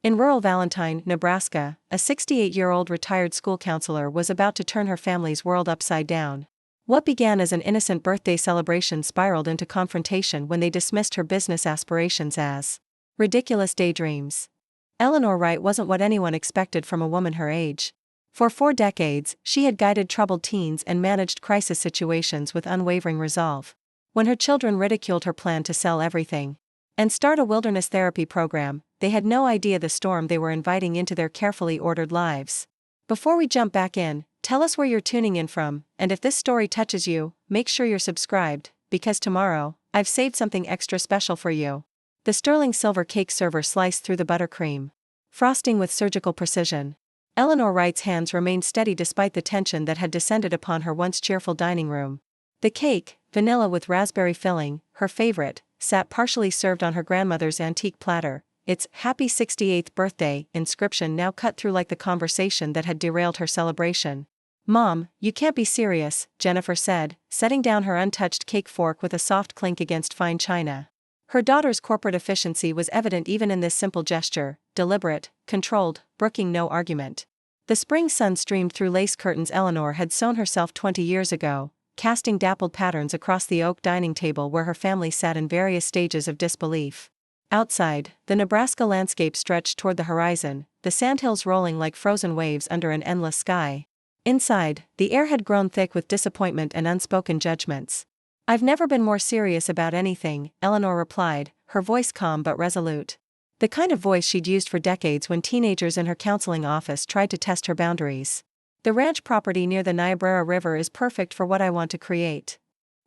In rural Valentine, Nebraska, a 68-year-old retired school counselor was about to turn her family's world upside down. What began as an innocent birthday celebration spiraled into confrontation when they dismissed her business aspirations as ridiculous daydreams. Eleanor Wright wasn't what anyone expected from a woman her age. For 4 decades, she had guided troubled teens and managed crisis situations with unwavering resolve. When her children ridiculed her plan to sell everything and start a wilderness therapy program, they had no idea the storm they were inviting into their carefully ordered lives. Before we jump back in, tell us where you're tuning in from, and if this story touches you, make sure you're subscribed, because tomorrow, I've saved something extra special for you. The sterling silver cake server sliced through the buttercream frosting with surgical precision. Eleanor Wright's hands remained steady despite the tension that had descended upon her once cheerful dining room. The cake, vanilla with raspberry filling, her favorite, sat partially served on her grandmother's antique platter, its "Happy 68th Birthday" inscription now cut through like the conversation that had derailed her celebration. "Mom, you can't be serious," Jennifer said, setting down her untouched cake fork with a soft clink against fine china. Her daughter's corporate efficiency was evident even in this simple gesture, deliberate, controlled, brooking no argument. The spring sun streamed through lace curtains Eleanor had sewn herself 20 years ago, casting dappled patterns across the oak dining table where her family sat in various stages of disbelief. Outside, the Nebraska landscape stretched toward the horizon, the sandhills rolling like frozen waves under an endless sky. Inside, the air had grown thick with disappointment and unspoken judgments. "I've never been more serious about anything," Eleanor replied, her voice calm but resolute. The kind of voice she'd used for decades when teenagers in her counseling office tried to test her boundaries. "The ranch property near the Niobrara River is perfect for what I want to create."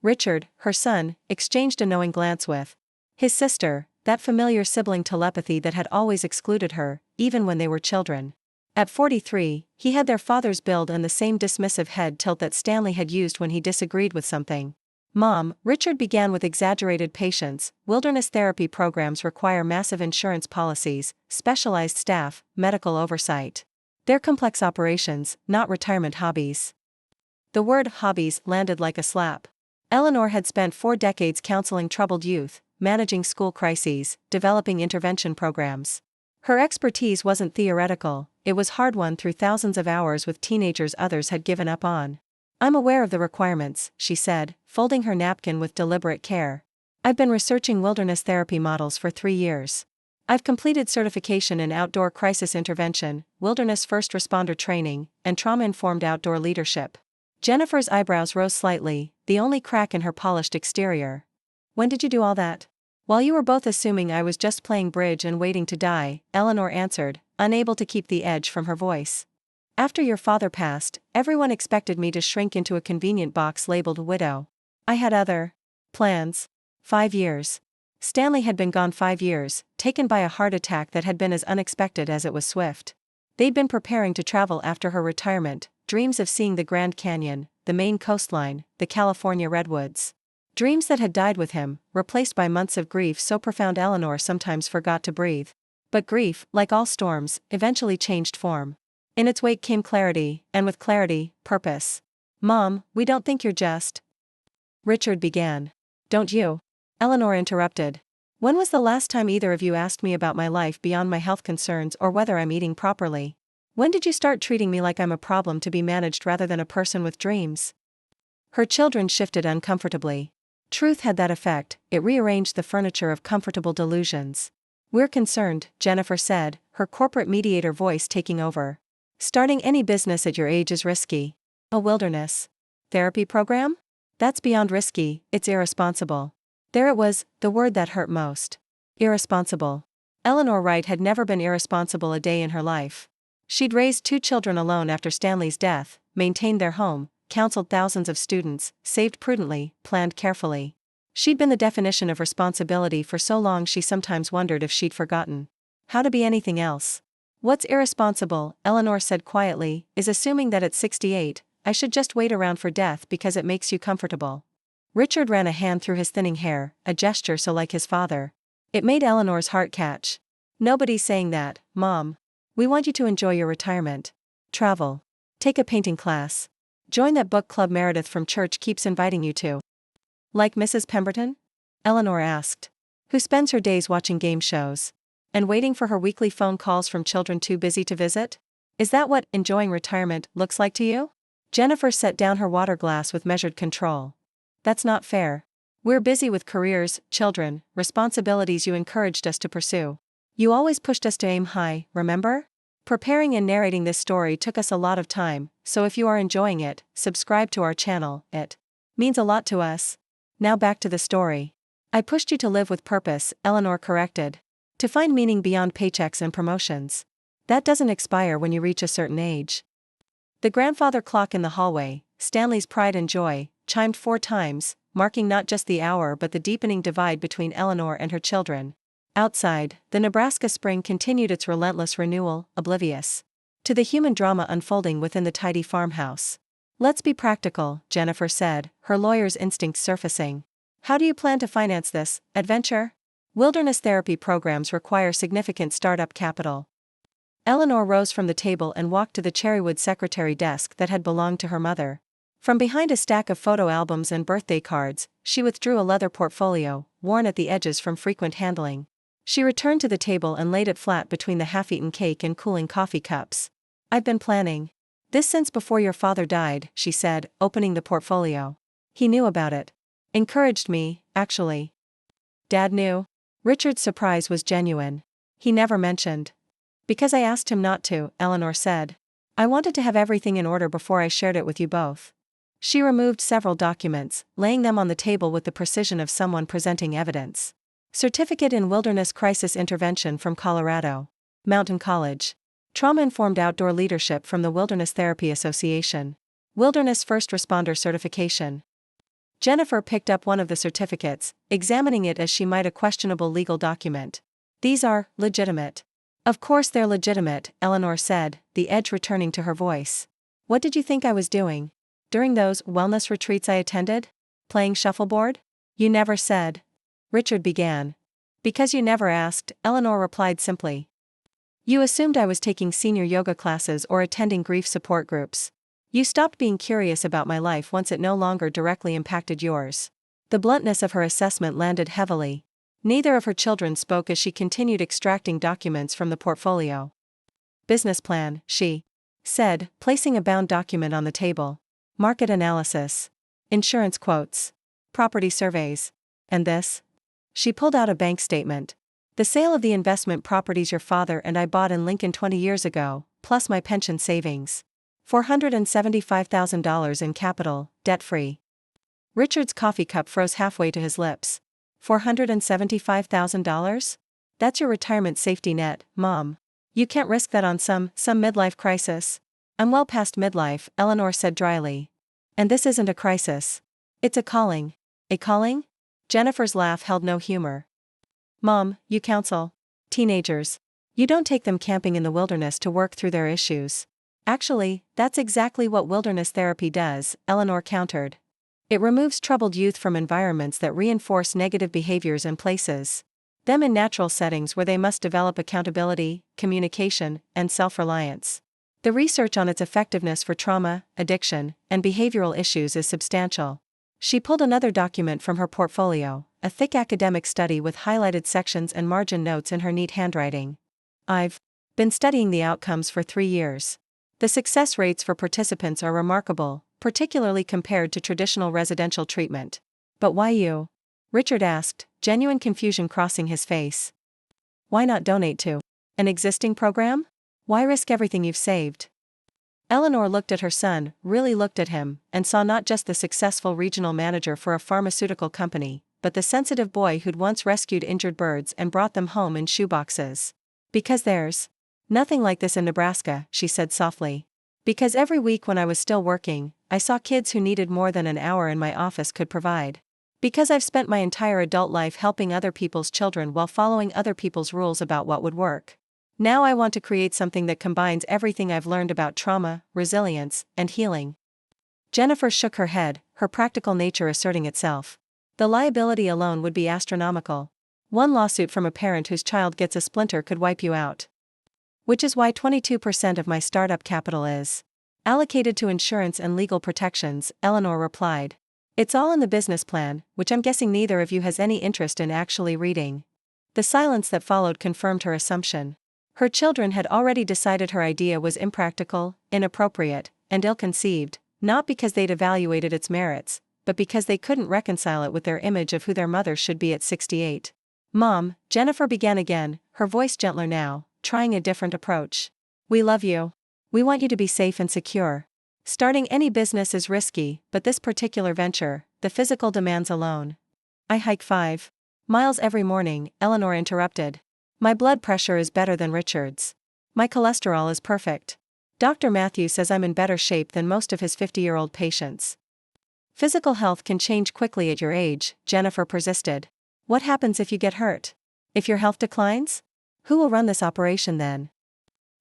Richard, her son, exchanged a knowing glance with his sister, that familiar sibling telepathy that had always excluded her, even when they were children. At 43, he had their father's build and the same dismissive head tilt that Stanley had used when he disagreed with something. "Mom," Richard began with exaggerated patience, "wilderness therapy programs require massive insurance policies, specialized staff, medical oversight. They're complex operations, not retirement hobbies." The word hobbies landed like a slap. Eleanor had spent 4 decades counseling troubled youth, managing school crises, developing intervention programs. Her expertise wasn't theoretical, it was hard-won through thousands of hours with teenagers others had given up on. "I'm aware of the requirements," she said, folding her napkin with deliberate care. "I've been researching wilderness therapy models for 3 years. I've completed certification in outdoor crisis intervention, wilderness first responder training, and trauma-informed outdoor leadership." Jennifer's eyebrows rose slightly, the only crack in her polished exterior. "When did you do all that?" "While you were both assuming I was just playing bridge and waiting to die," Eleanor answered, unable to keep the edge from her voice. "After your father passed, everyone expected me to shrink into a convenient box labeled widow. I had other plans." 5 years. Stanley had been gone 5 years, taken by a heart attack that had been as unexpected as it was swift. They'd been preparing to travel after her retirement, dreams of seeing the Grand Canyon, the Maine coastline, the California redwoods. Dreams that had died with him, replaced by months of grief so profound Eleanor sometimes forgot to breathe. But grief, like all storms, eventually changed form. In its wake came clarity, and with clarity, purpose. "Mom, we don't think you're just..." Richard began. "Don't you?" Eleanor interrupted. "When was the last time either of you asked me about my life beyond my health concerns or whether I'm eating properly? When did you start treating me like I'm a problem to be managed rather than a person with dreams?" Her children shifted uncomfortably. Truth had that effect, it rearranged the furniture of comfortable delusions. "We're concerned," Jennifer said, her corporate mediator voice taking over. "Starting any business at your age is risky. A wilderness therapy program? That's beyond risky, it's irresponsible." There it was, the word that hurt most. Irresponsible. Eleanor Wright had never been irresponsible a day in her life. She'd raised 2 children alone after Stanley's death, maintained their home, counseled thousands of students, saved prudently, planned carefully. She'd been the definition of responsibility for so long she sometimes wondered if she'd forgotten how to be anything else. "What's irresponsible," Eleanor said quietly, "is assuming that at 68, I should just wait around for death because it makes you comfortable." Richard ran a hand through his thinning hair, a gesture so like his father. It made Eleanor's heart catch. "Nobody's saying that, Mom. We want you to enjoy your retirement. Travel. Take a painting class. Join that book club Meredith from church keeps inviting you to." "Like Mrs. Pemberton?" Eleanor asked. "Who spends her days watching game shows." And waiting for her weekly phone calls from children too busy to visit? Is that what enjoying retirement looks like to you? Jennifer set down her water glass with measured control. That's not fair. We're busy with careers, children, responsibilities you encouraged us to pursue. You always pushed us to aim high, remember? Preparing and narrating this story took us a lot of time, so if you are enjoying it, subscribe to our channel, it means a lot to us. Now back to the story. I pushed you to live with purpose, Eleanor corrected. To find meaning beyond paychecks and promotions. That doesn't expire when you reach a certain age. The grandfather clock in the hallway, Stanley's pride and joy, chimed 4 times, marking not just the hour but the deepening divide between Eleanor and her children. Outside, the Nebraska spring continued its relentless renewal, oblivious to the human drama unfolding within the tidy farmhouse. Let's be practical, Jennifer said, her lawyer's instincts surfacing. How do you plan to finance this adventure? Wilderness therapy programs require significant startup capital. Eleanor rose from the table and walked to the cherrywood secretary desk that had belonged to her mother. From behind a stack of photo albums and birthday cards, she withdrew a leather portfolio, worn at the edges from frequent handling. She returned to the table and laid it flat between the half-eaten cake and cooling coffee cups. I've been planning this since before your father died, she said, opening the portfolio. He knew about it. Encouraged me, actually. Dad knew? Richard's surprise was genuine. He never mentioned. Because I asked him not to, Eleanor said. I wanted to have everything in order before I shared it with you both. She removed several documents, laying them on the table with the precision of someone presenting evidence. Certificate in Wilderness Crisis Intervention from Colorado. Mountain College. Trauma-informed outdoor leadership from the Wilderness Therapy Association. Wilderness First Responder Certification. Jennifer picked up one of the certificates, examining it as she might a questionable legal document. These are legitimate. Of course they're legitimate, Eleanor said, the edge returning to her voice. What did you think I was doing? During those wellness retreats I attended? Playing shuffleboard? You never said. Richard began. Because you never asked, Eleanor replied simply. You assumed I was taking senior yoga classes or attending grief support groups. You stopped being curious about my life once it no longer directly impacted yours. The bluntness of her assessment landed heavily. Neither of her children spoke as she continued extracting documents from the portfolio. Business plan, she said, placing a bound document on the table. Market analysis. Insurance quotes. Property surveys. And this? She pulled out a bank statement. The sale of the investment properties your father and I bought in Lincoln 20 years ago, plus my pension savings. $475,000 in capital, debt-free. Richard's coffee cup froze halfway to his lips. $475,000? That's your retirement safety net, Mom. You can't risk that on some midlife crisis. I'm well past midlife, Eleanor said dryly. And this isn't a crisis. It's a calling. A calling? Jennifer's laugh held no humor. Mom, you counsel teenagers. You don't take them camping in the wilderness to work through their issues. Actually, that's exactly what wilderness therapy does, Eleanor countered. It removes troubled youth from environments that reinforce negative behaviors and places them in natural settings where they must develop accountability, communication, and self-reliance. The research on its effectiveness for trauma, addiction, and behavioral issues is substantial. She pulled another document from her portfolio, a thick academic study with highlighted sections and margin notes in her neat handwriting. I've been studying the outcomes for 3 years. The success rates for participants are remarkable, particularly compared to traditional residential treatment. But why you? Richard asked, genuine confusion crossing his face. Why not donate to an existing program? Why risk everything you've saved? Eleanor looked at her son, really looked at him, and saw not just the successful regional manager for a pharmaceutical company, but the sensitive boy who'd once rescued injured birds and brought them home in shoeboxes. Because there's nothing like this in Nebraska, she said softly. Because every week when I was still working, I saw kids who needed more than an hour in my office could provide. Because I've spent my entire adult life helping other people's children while following other people's rules about what would work. Now I want to create something that combines everything I've learned about trauma, resilience, and healing. Jennifer shook her head, her practical nature asserting itself. The liability alone would be astronomical. One lawsuit from a parent whose child gets a splinter could wipe you out. Which is why 22% of my startup capital is allocated to insurance and legal protections, Eleanor replied. It's all in the business plan, which I'm guessing neither of you has any interest in actually reading. The silence that followed confirmed her assumption. Her children had already decided her idea was impractical, inappropriate, and ill-conceived, not because they'd evaluated its merits, but because they couldn't reconcile it with their image of who their mother should be at 68. "Mom," Jennifer began again, her voice gentler now, trying a different approach. "We love you. We want you to be safe and secure. Starting any business is risky, but this particular venture, the physical demands alone." "I hike 5 miles every morning," Eleanor interrupted. "My blood pressure is better than Richard's. My cholesterol is perfect. Dr. Matthew says I'm in better shape than most of his 50-year-old patients." "Physical health can change quickly at your age," Jennifer persisted. "What happens if you get hurt? If your health declines? Who will run this operation then?"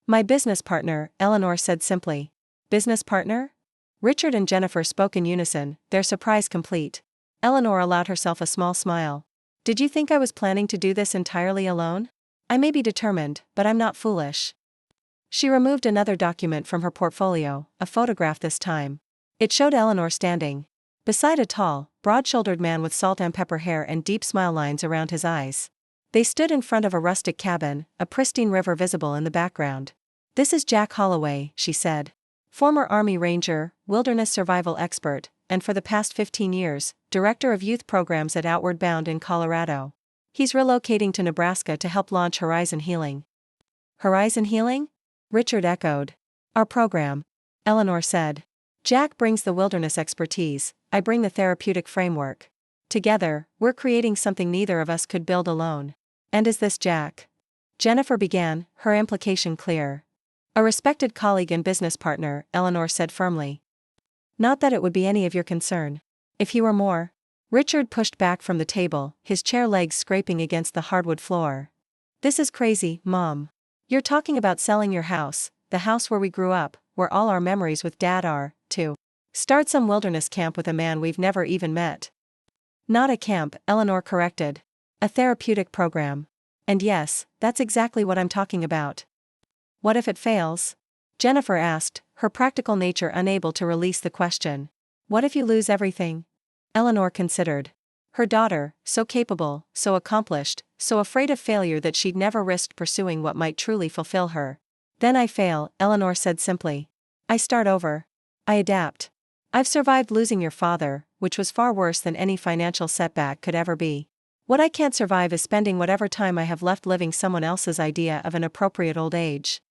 "My business partner," Eleanor said simply. "Business partner?" Richard and Jennifer spoke in unison, their surprise complete. Eleanor allowed herself a small smile. "Did you think I was planning to do this entirely alone? I may be determined, but I'm not foolish." She removed another document from her portfolio, a photograph this time. It showed Eleanor standing beside a tall, broad-shouldered man with salt and pepper hair and deep smile lines around his eyes. They stood in front of a rustic cabin, a pristine river visible in the background. "This is Jack Holloway," she said. "Former Army Ranger, wilderness survival expert, and for the past 15 years, director of youth programs at Outward Bound in Colorado. He's relocating to Nebraska to help launch Horizon Healing." "Horizon Healing?" Richard echoed. "Our program," Eleanor said. "Jack brings the wilderness expertise, I bring the therapeutic framework. Together, we're creating something neither of us could build alone." "And is this Jack?" Jennifer began, her implication clear. "A respected colleague and business partner," Eleanor said firmly. "Not that it would be any of your concern. If he were more." Richard pushed back from the table, his chair legs scraping against the hardwood floor. "This is crazy, Mom. You're talking about selling your house, the house where we grew up, where all our memories with Dad are, to start some wilderness camp with a man we've never even met." "Not a camp," Eleanor corrected. "A therapeutic program. And yes, that's exactly what I'm talking about." "What if it fails?" Jennifer asked, her practical nature unable to release the question. "What if you lose everything?" Eleanor considered. Her daughter, so capable, so accomplished, so afraid of failure that she'd never risked pursuing what might truly fulfill her. "Then I fail," Eleanor said simply. "I start over. I adapt. I've survived losing your father, which was far worse than any financial setback could ever be. What I can't survive is spending whatever time I have left living someone else's idea of an appropriate old age."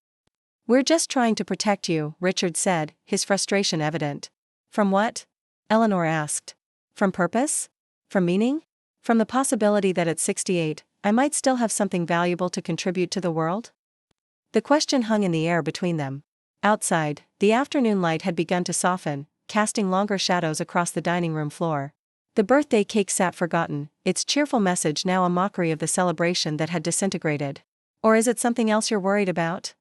"We're just trying to protect you," Richard said, his frustration evident. "From what?" Eleanor asked. "From purpose? From meaning? From the possibility that at 68, I might still have something valuable to contribute to the world?" The question hung in the air between them. Outside, the afternoon light had begun to soften, casting longer shadows across the dining room floor. The birthday cake sat forgotten, its cheerful message now a mockery of the celebration that had disintegrated. "Or is it something else you're worried about?"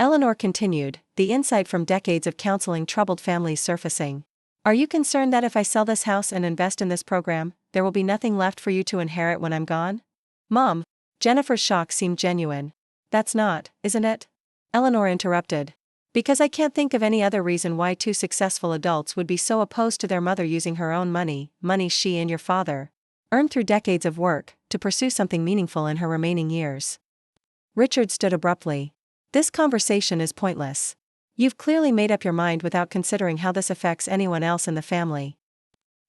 Eleanor continued, the insight from decades of counseling troubled families surfacing. "Are you concerned that if I sell this house and invest in this program, there will be nothing left for you to inherit when I'm gone?" "Mom," Jennifer's shock seemed genuine. "That's not, isn't it?" Eleanor interrupted. "Because I can't think of any other reason why two successful adults would be so opposed to their mother using her own money she and your father earned through decades of work, to pursue something meaningful in her remaining years." Richard stood abruptly. "This conversation is pointless. You've clearly made up your mind without considering how this affects anyone else in the family."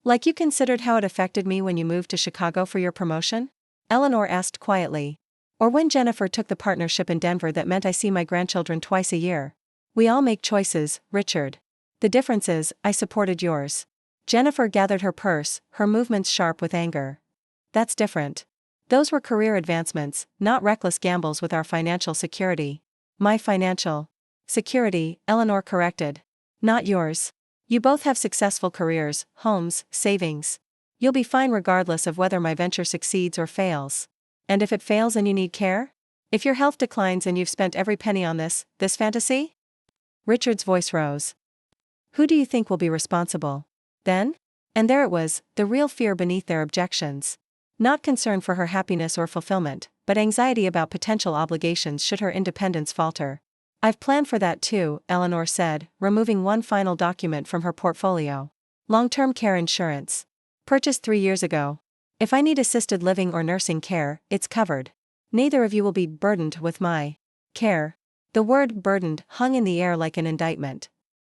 "Like you considered how it affected me when you moved to Chicago for your promotion?" Eleanor asked quietly. "Or when Jennifer took the partnership in Denver that meant I see my grandchildren twice a year? We all make choices, Richard. The difference is, I supported yours." Jennifer gathered her purse, her movements sharp with anger. "That's different. Those were career advancements, not reckless gambles with our financial security." "My financial security," Eleanor corrected. "Not yours. You both have successful careers, homes, savings. You'll be fine regardless of whether my venture succeeds or fails. And if it fails and you need care? If your health declines and you've spent every penny on this fantasy?" Richard's voice rose. "Who do you think will be responsible then?" And there it was, the real fear beneath their objections. Not concern for her happiness or fulfillment, but anxiety about potential obligations should her independence falter. "I've planned for that too," Eleanor said, removing one final document from her portfolio. "Long-term care insurance. Purchased 3 years ago. If I need assisted living or nursing care, it's covered. Neither of you will be burdened with my care. The word burdened hung in the air like an indictment.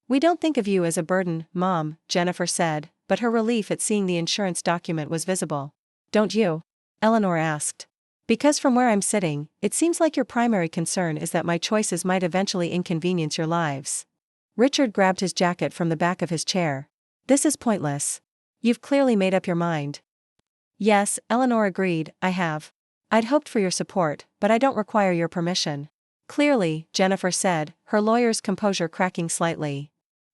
We don't think of you as a burden, Mom, Jennifer said, but her relief at seeing the insurance document was visible. Don't you? Eleanor asked. Because from where I'm sitting, it seems like your primary concern is that my choices might eventually inconvenience your lives. Richard grabbed his jacket from the back of his chair. This is pointless. You've clearly made up your mind. Yes, Eleanor agreed, I have. I'd hoped for your support, but I don't require your permission. Clearly, Jennifer said, her lawyer's composure cracking slightly.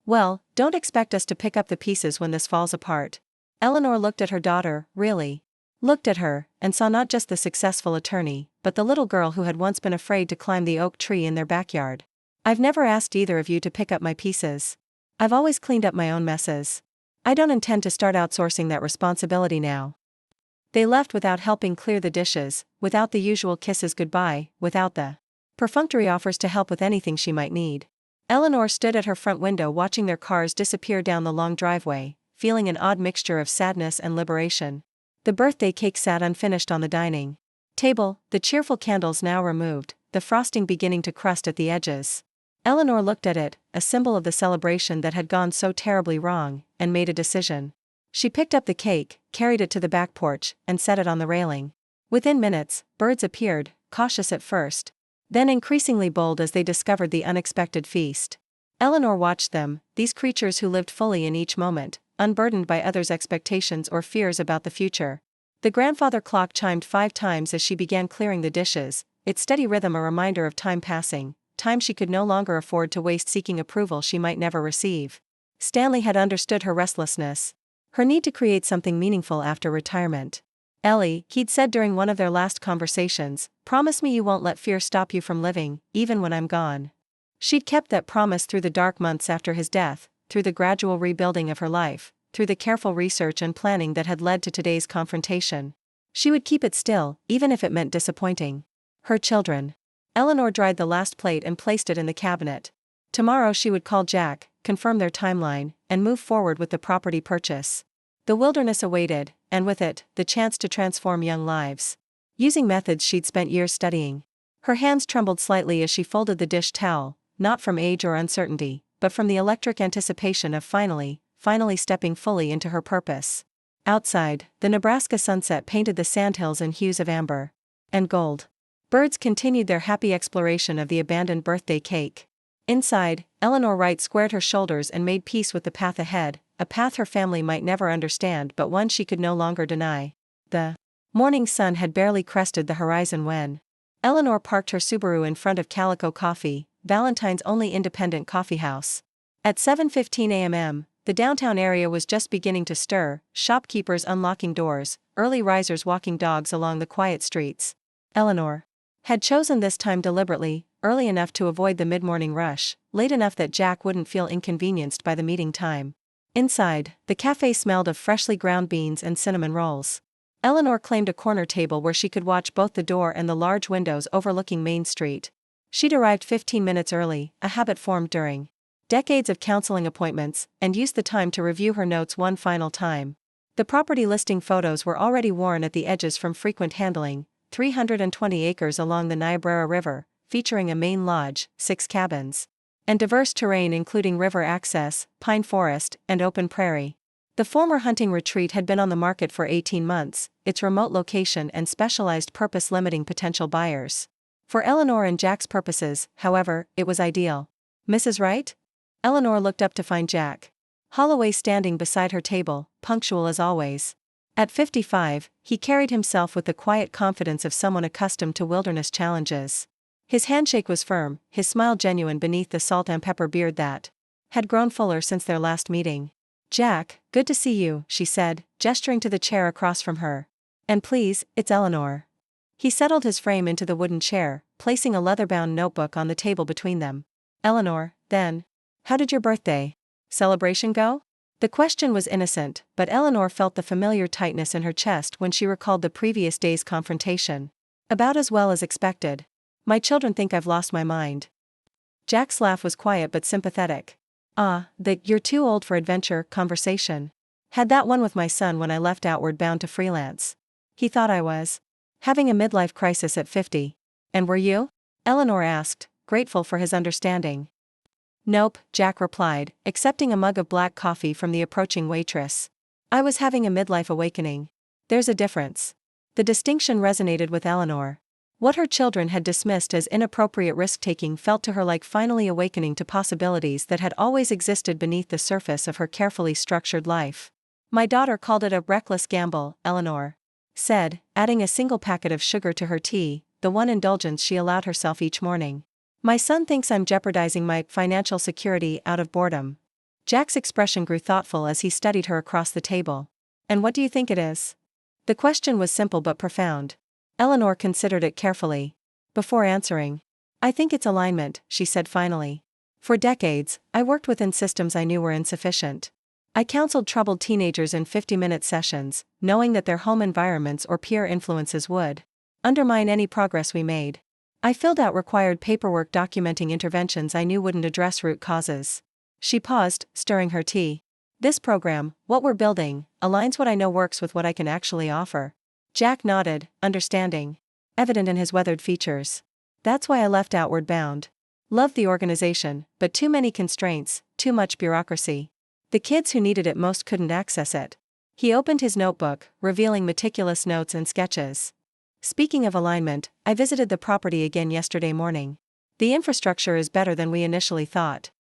Well, don't expect us to pick up the pieces when this falls apart. Eleanor looked at her daughter, really. Looked at her, and saw not just the successful attorney, but the little girl who had once been afraid to climb the oak tree in their backyard. I've never asked either of you to pick up my pieces. I've always cleaned up my own messes. I don't intend to start outsourcing that responsibility now. They left without helping clear the dishes, without the usual kisses goodbye, without the perfunctory offers to help with anything she might need. Eleanor stood at her front window watching their cars disappear down the long driveway, feeling an odd mixture of sadness and liberation. The birthday cake sat unfinished on the dining table, the cheerful candles now removed, the frosting beginning to crust at the edges. Eleanor looked at it, a symbol of the celebration that had gone so terribly wrong, and made a decision. She picked up the cake, carried it to the back porch, and set it on the railing. Within minutes, birds appeared, cautious at first, then increasingly bold as they discovered the unexpected feast. Eleanor watched them, these creatures who lived fully in each moment, unburdened by others' expectations or fears about the future. The grandfather clock chimed 5 times as she began clearing the dishes, its steady rhythm a reminder of time passing, time she could no longer afford to waste seeking approval she might never receive. Stanley had understood her restlessness, her need to create something meaningful after retirement. Ellie, he'd said during one of their last conversations, promise me you won't let fear stop you from living, even when I'm gone. She'd kept that promise through the dark months after his death, through the gradual rebuilding of her life, through the careful research and planning that had led to today's confrontation. She would keep it still, even if it meant disappointing her children. Eleanor dried the last plate and placed it in the cabinet. Tomorrow she would call Jack, confirm their timeline, and move forward with the property purchase. The wilderness awaited, and with it, the chance to transform young lives. Using methods she'd spent years studying. Her hands trembled slightly as she folded the dish towel, not from age or uncertainty, but from the electric anticipation of finally stepping fully into her purpose. Outside, the Nebraska sunset painted the sandhills in hues of amber and gold. Birds continued their happy exploration of the abandoned birthday cake. Inside, Eleanor Wright squared her shoulders and made peace with the path ahead, a path her family might never understand but one she could no longer deny. The morning sun had barely crested the horizon when Eleanor parked her Subaru in front of Calico Coffee, Valentine's only independent coffeehouse. At 7:15 a.m., the downtown area was just beginning to stir, shopkeepers unlocking doors, early risers walking dogs along the quiet streets. Eleanor had chosen this time deliberately, early enough to avoid the mid-morning rush, late enough that Jack wouldn't feel inconvenienced by the meeting time. Inside, the cafe smelled of freshly ground beans and cinnamon rolls. Eleanor claimed a corner table where she could watch both the door and the large windows overlooking Main Street. She'd arrived 15 minutes early, a habit formed during decades of counseling appointments, and used the time to review her notes one final time. The property listing photos were already worn at the edges from frequent handling, 320 acres along the Niobrara River, featuring a main lodge, 6 cabins, and diverse terrain including river access, pine forest, and open prairie. The former hunting retreat had been on the market for 18 months, its remote location and specialized purpose limiting potential buyers. For Eleanor and Jack's purposes, however, it was ideal. Mrs. Wright? Eleanor looked up to find Jack Holloway standing beside her table, punctual as always. At 55, he carried himself with the quiet confidence of someone accustomed to wilderness challenges. His handshake was firm, his smile genuine beneath the salt and pepper beard that had grown fuller since their last meeting. Jack, good to see you, she said, gesturing to the chair across from her. And please, it's Eleanor. He settled his frame into the wooden chair, placing a leather-bound notebook on the table between them. Eleanor, then. How did your birthday celebration go? The question was innocent, but Eleanor felt the familiar tightness in her chest when she recalled the previous day's confrontation. About as well as expected. My children think I've lost my mind. Jack's laugh was quiet but sympathetic. You're too old for adventure conversation. Had that one with my son when I left Outward Bound to freelance. He thought I was Having a midlife crisis at 50. And were you? Eleanor asked, grateful for his understanding. Nope, Jack replied, accepting a mug of black coffee from the approaching waitress. I was having a midlife awakening. There's a difference. The distinction resonated with Eleanor. What her children had dismissed as inappropriate risk-taking felt to her like finally awakening to possibilities that had always existed beneath the surface of her carefully structured life. My daughter called it a reckless gamble, Eleanor said, adding a single packet of sugar to her tea, the one indulgence she allowed herself each morning. My son thinks I'm jeopardizing my financial security out of boredom. Jack's expression grew thoughtful as he studied her across the table. And what do you think it is? The question was simple but profound. Eleanor considered it carefully. Before answering, I think it's alignment, she said finally. For decades, I worked within systems I knew were insufficient. I counseled troubled teenagers in 50-minute sessions, knowing that their home environments or peer influences would undermine any progress we made. I filled out required paperwork documenting interventions I knew wouldn't address root causes. She paused, stirring her tea. This program, what we're building, aligns what I know works with what I can actually offer. Jack nodded, understanding, evident in his weathered features. That's why I left Outward Bound. Loved the organization, but too many constraints, too much bureaucracy. The kids who needed it most couldn't access it. He opened his notebook, revealing meticulous notes and sketches. Speaking of alignment, I visited the property again yesterday morning. The infrastructure is better than we initially thought.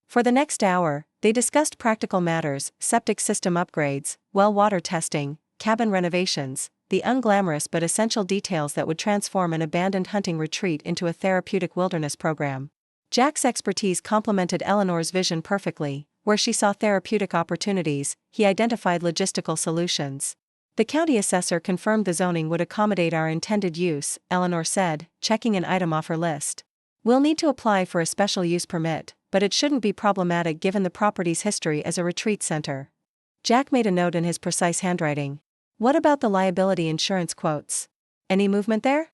For the next hour, they discussed practical matters, septic system upgrades, well water testing, cabin renovations, the unglamorous but essential details that would transform an abandoned hunting retreat into a therapeutic wilderness program. Jack's expertise complemented Eleanor's vision perfectly. Where she saw therapeutic opportunities, he identified logistical solutions. The county assessor confirmed the zoning would accommodate our intended use, Eleanor said, checking an item off her list. We'll need to apply for a special use permit, but it shouldn't be problematic given the property's history as a retreat center. Jack made a note in his precise handwriting. What about the liability insurance quotes? Any movement there?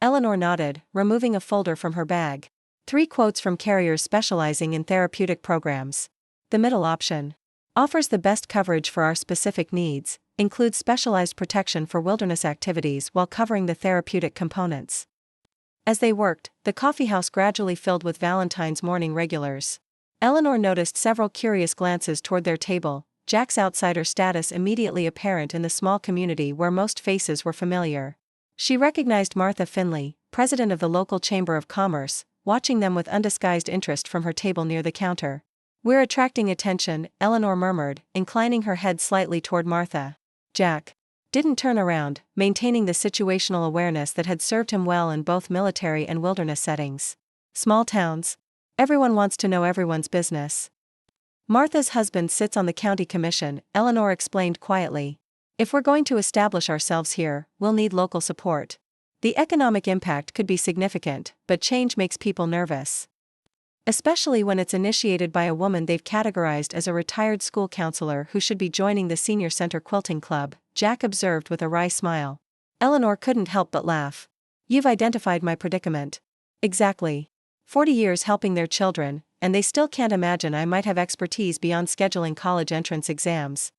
Eleanor nodded, removing a folder from her bag. 3 quotes from carriers specializing in therapeutic programs. The middle option offers the best coverage for our specific needs, includes specialized protection for wilderness activities while covering the therapeutic components. As they worked, the coffeehouse gradually filled with Valentine's morning regulars. Eleanor noticed several curious glances toward their table, Jack's outsider status immediately apparent in the small community where most faces were familiar. She recognized Martha Finley, president of the local Chamber of Commerce, watching them with undisguised interest from her table near the counter. We're attracting attention, Eleanor murmured, inclining her head slightly toward Martha. Jack didn't turn around, maintaining the situational awareness that had served him well in both military and wilderness settings. Small towns. Everyone wants to know everyone's business. Martha's husband sits on the county commission, Eleanor explained quietly. If we're going to establish ourselves here, we'll need local support. The economic impact could be significant, but change makes people nervous. Especially when it's initiated by a woman they've categorized as a retired school counselor who should be joining the senior center quilting club, Jack observed with a wry smile. Eleanor couldn't help but laugh. You've identified my predicament. Exactly. 40 years helping their children, and they still can't imagine I might have expertise beyond scheduling college entrance exams.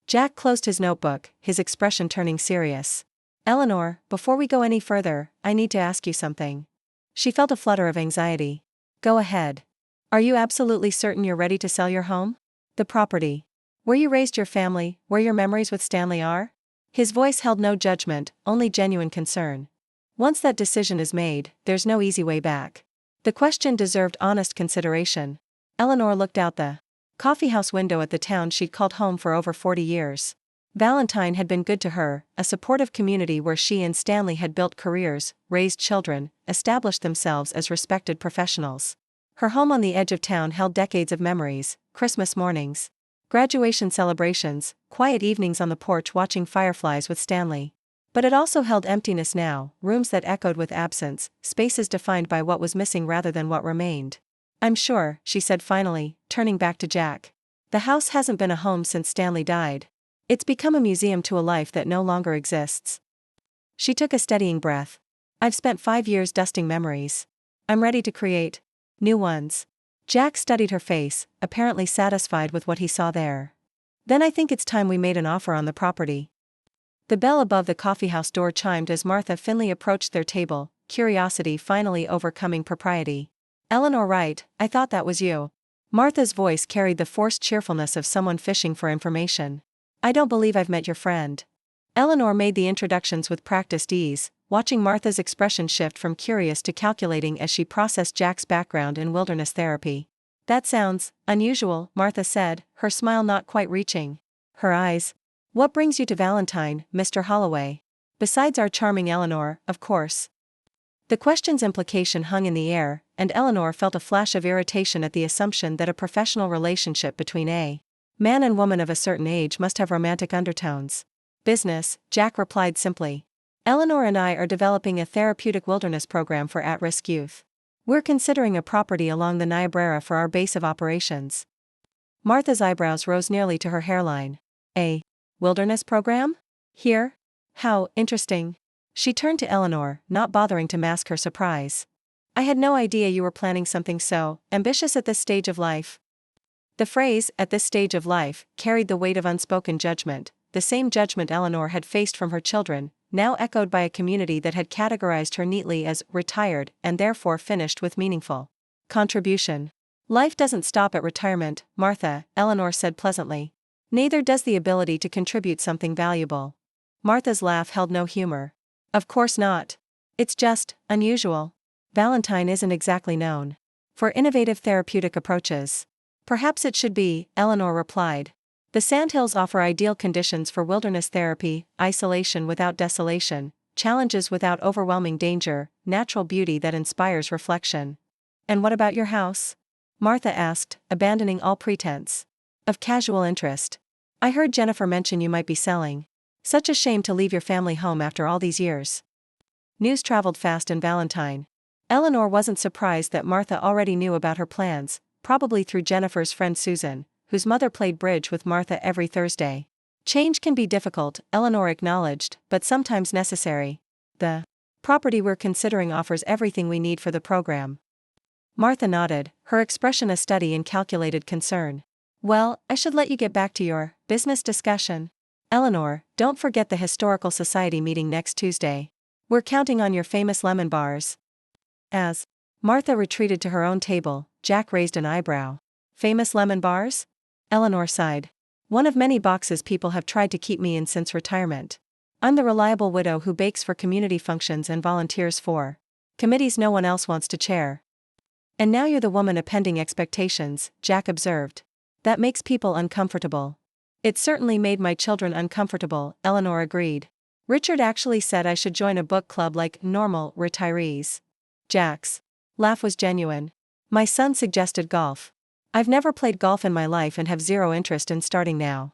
Jack closed his notebook, his expression turning serious. Eleanor, before we go any further, I need to ask you something. She felt a flutter of anxiety. Go ahead. Are you absolutely certain you're ready to sell your home? The property. Where you raised your family, where your memories with Stanley are? His voice held no judgment, only genuine concern. Once that decision is made, there's no easy way back. The question deserved honest consideration. Eleanor looked out the coffeehouse window at the town she'd called home for over 40 years. Valentine had been good to her, a supportive community where she and Stanley had built careers, raised children, established themselves as respected professionals. Her home on the edge of town held decades of memories, Christmas mornings, graduation celebrations, quiet evenings on the porch watching fireflies with Stanley. But it also held emptiness now, rooms that echoed with absence, spaces defined by what was missing rather than what remained. I'm sure, she said finally, turning back to Jack. The house hasn't been a home since Stanley died. It's become a museum to a life that no longer exists. She took a steadying breath. I've spent 5 years dusting memories. I'm ready to create new ones. Jack studied her face, apparently satisfied with what he saw there. Then I think it's time we made an offer on the property. The bell above the coffeehouse door chimed as Martha Finley approached their table, curiosity finally overcoming propriety. "Eleanor Wright, I thought that was you." Martha's voice carried the forced cheerfulness of someone fishing for information. "I don't believe I've met your friend." Eleanor made the introductions with practiced ease, watching Martha's expression shift from curious to calculating as she processed Jack's background in wilderness therapy. "That sounds unusual," Martha said, her smile not quite reaching her eyes. "What brings you to Valentine, Mr. Holloway? Besides our charming Eleanor, of course." The question's implication hung in the air, and Eleanor felt a flash of irritation at the assumption that a professional relationship between a man and woman of a certain age must have romantic undertones. "Business," Jack replied simply. "Eleanor and I are developing a therapeutic wilderness program for at-risk youth. We're considering a property along the Niobrara for our base of operations." Martha's eyebrows rose nearly to her hairline. "A wilderness program? Here? How interesting." She turned to Eleanor, not bothering to mask her surprise. "I had no idea you were planning something so ambitious at this stage of life." The phrase, "at this stage of life," carried the weight of unspoken judgment, the same judgment Eleanor had faced from her children, now echoed by a community that had categorized her neatly as retired and therefore finished with meaningful contribution. "Life doesn't stop at retirement, Martha," Eleanor said pleasantly. "Neither does the ability to contribute something valuable." Martha's laugh held no humor. "Of course not. It's just unusual. Valentine isn't exactly known for innovative therapeutic approaches." "Perhaps it should be," Eleanor replied. "The Sandhills offer ideal conditions for wilderness therapy, isolation without desolation, challenges without overwhelming danger, natural beauty that inspires reflection." "And what about your house?" Martha asked, abandoning all pretense of casual interest. "I heard Jennifer mention you might be selling. Such a shame to leave your family home after all these years." News traveled fast in Valentine. Eleanor wasn't surprised that Martha already knew about her plans, probably through Jennifer's friend Susan, whose mother played bridge with Martha every Thursday. "Change can be difficult," Eleanor acknowledged, "but sometimes necessary. The property we're considering offers everything we need for the program." Martha nodded, her expression a study in calculated concern. "Well, I should let you get back to your business discussion. Eleanor, don't forget the Historical Society meeting next Tuesday. We're counting on your famous lemon bars." As Martha retreated to her own table, Jack raised an eyebrow. "Famous lemon bars?" Eleanor sighed. "One of many boxes people have tried to keep me in since retirement. I'm the reliable widow who bakes for community functions and volunteers for committees no one else wants to chair." "And now you're the woman appending expectations," Jack observed. "That makes people uncomfortable." "It certainly made my children uncomfortable," Eleanor agreed. "Richard actually said I should join a book club like normal retirees." Jack's laugh was genuine. "My son suggested golf. I've never played golf in my life and have zero interest in starting now."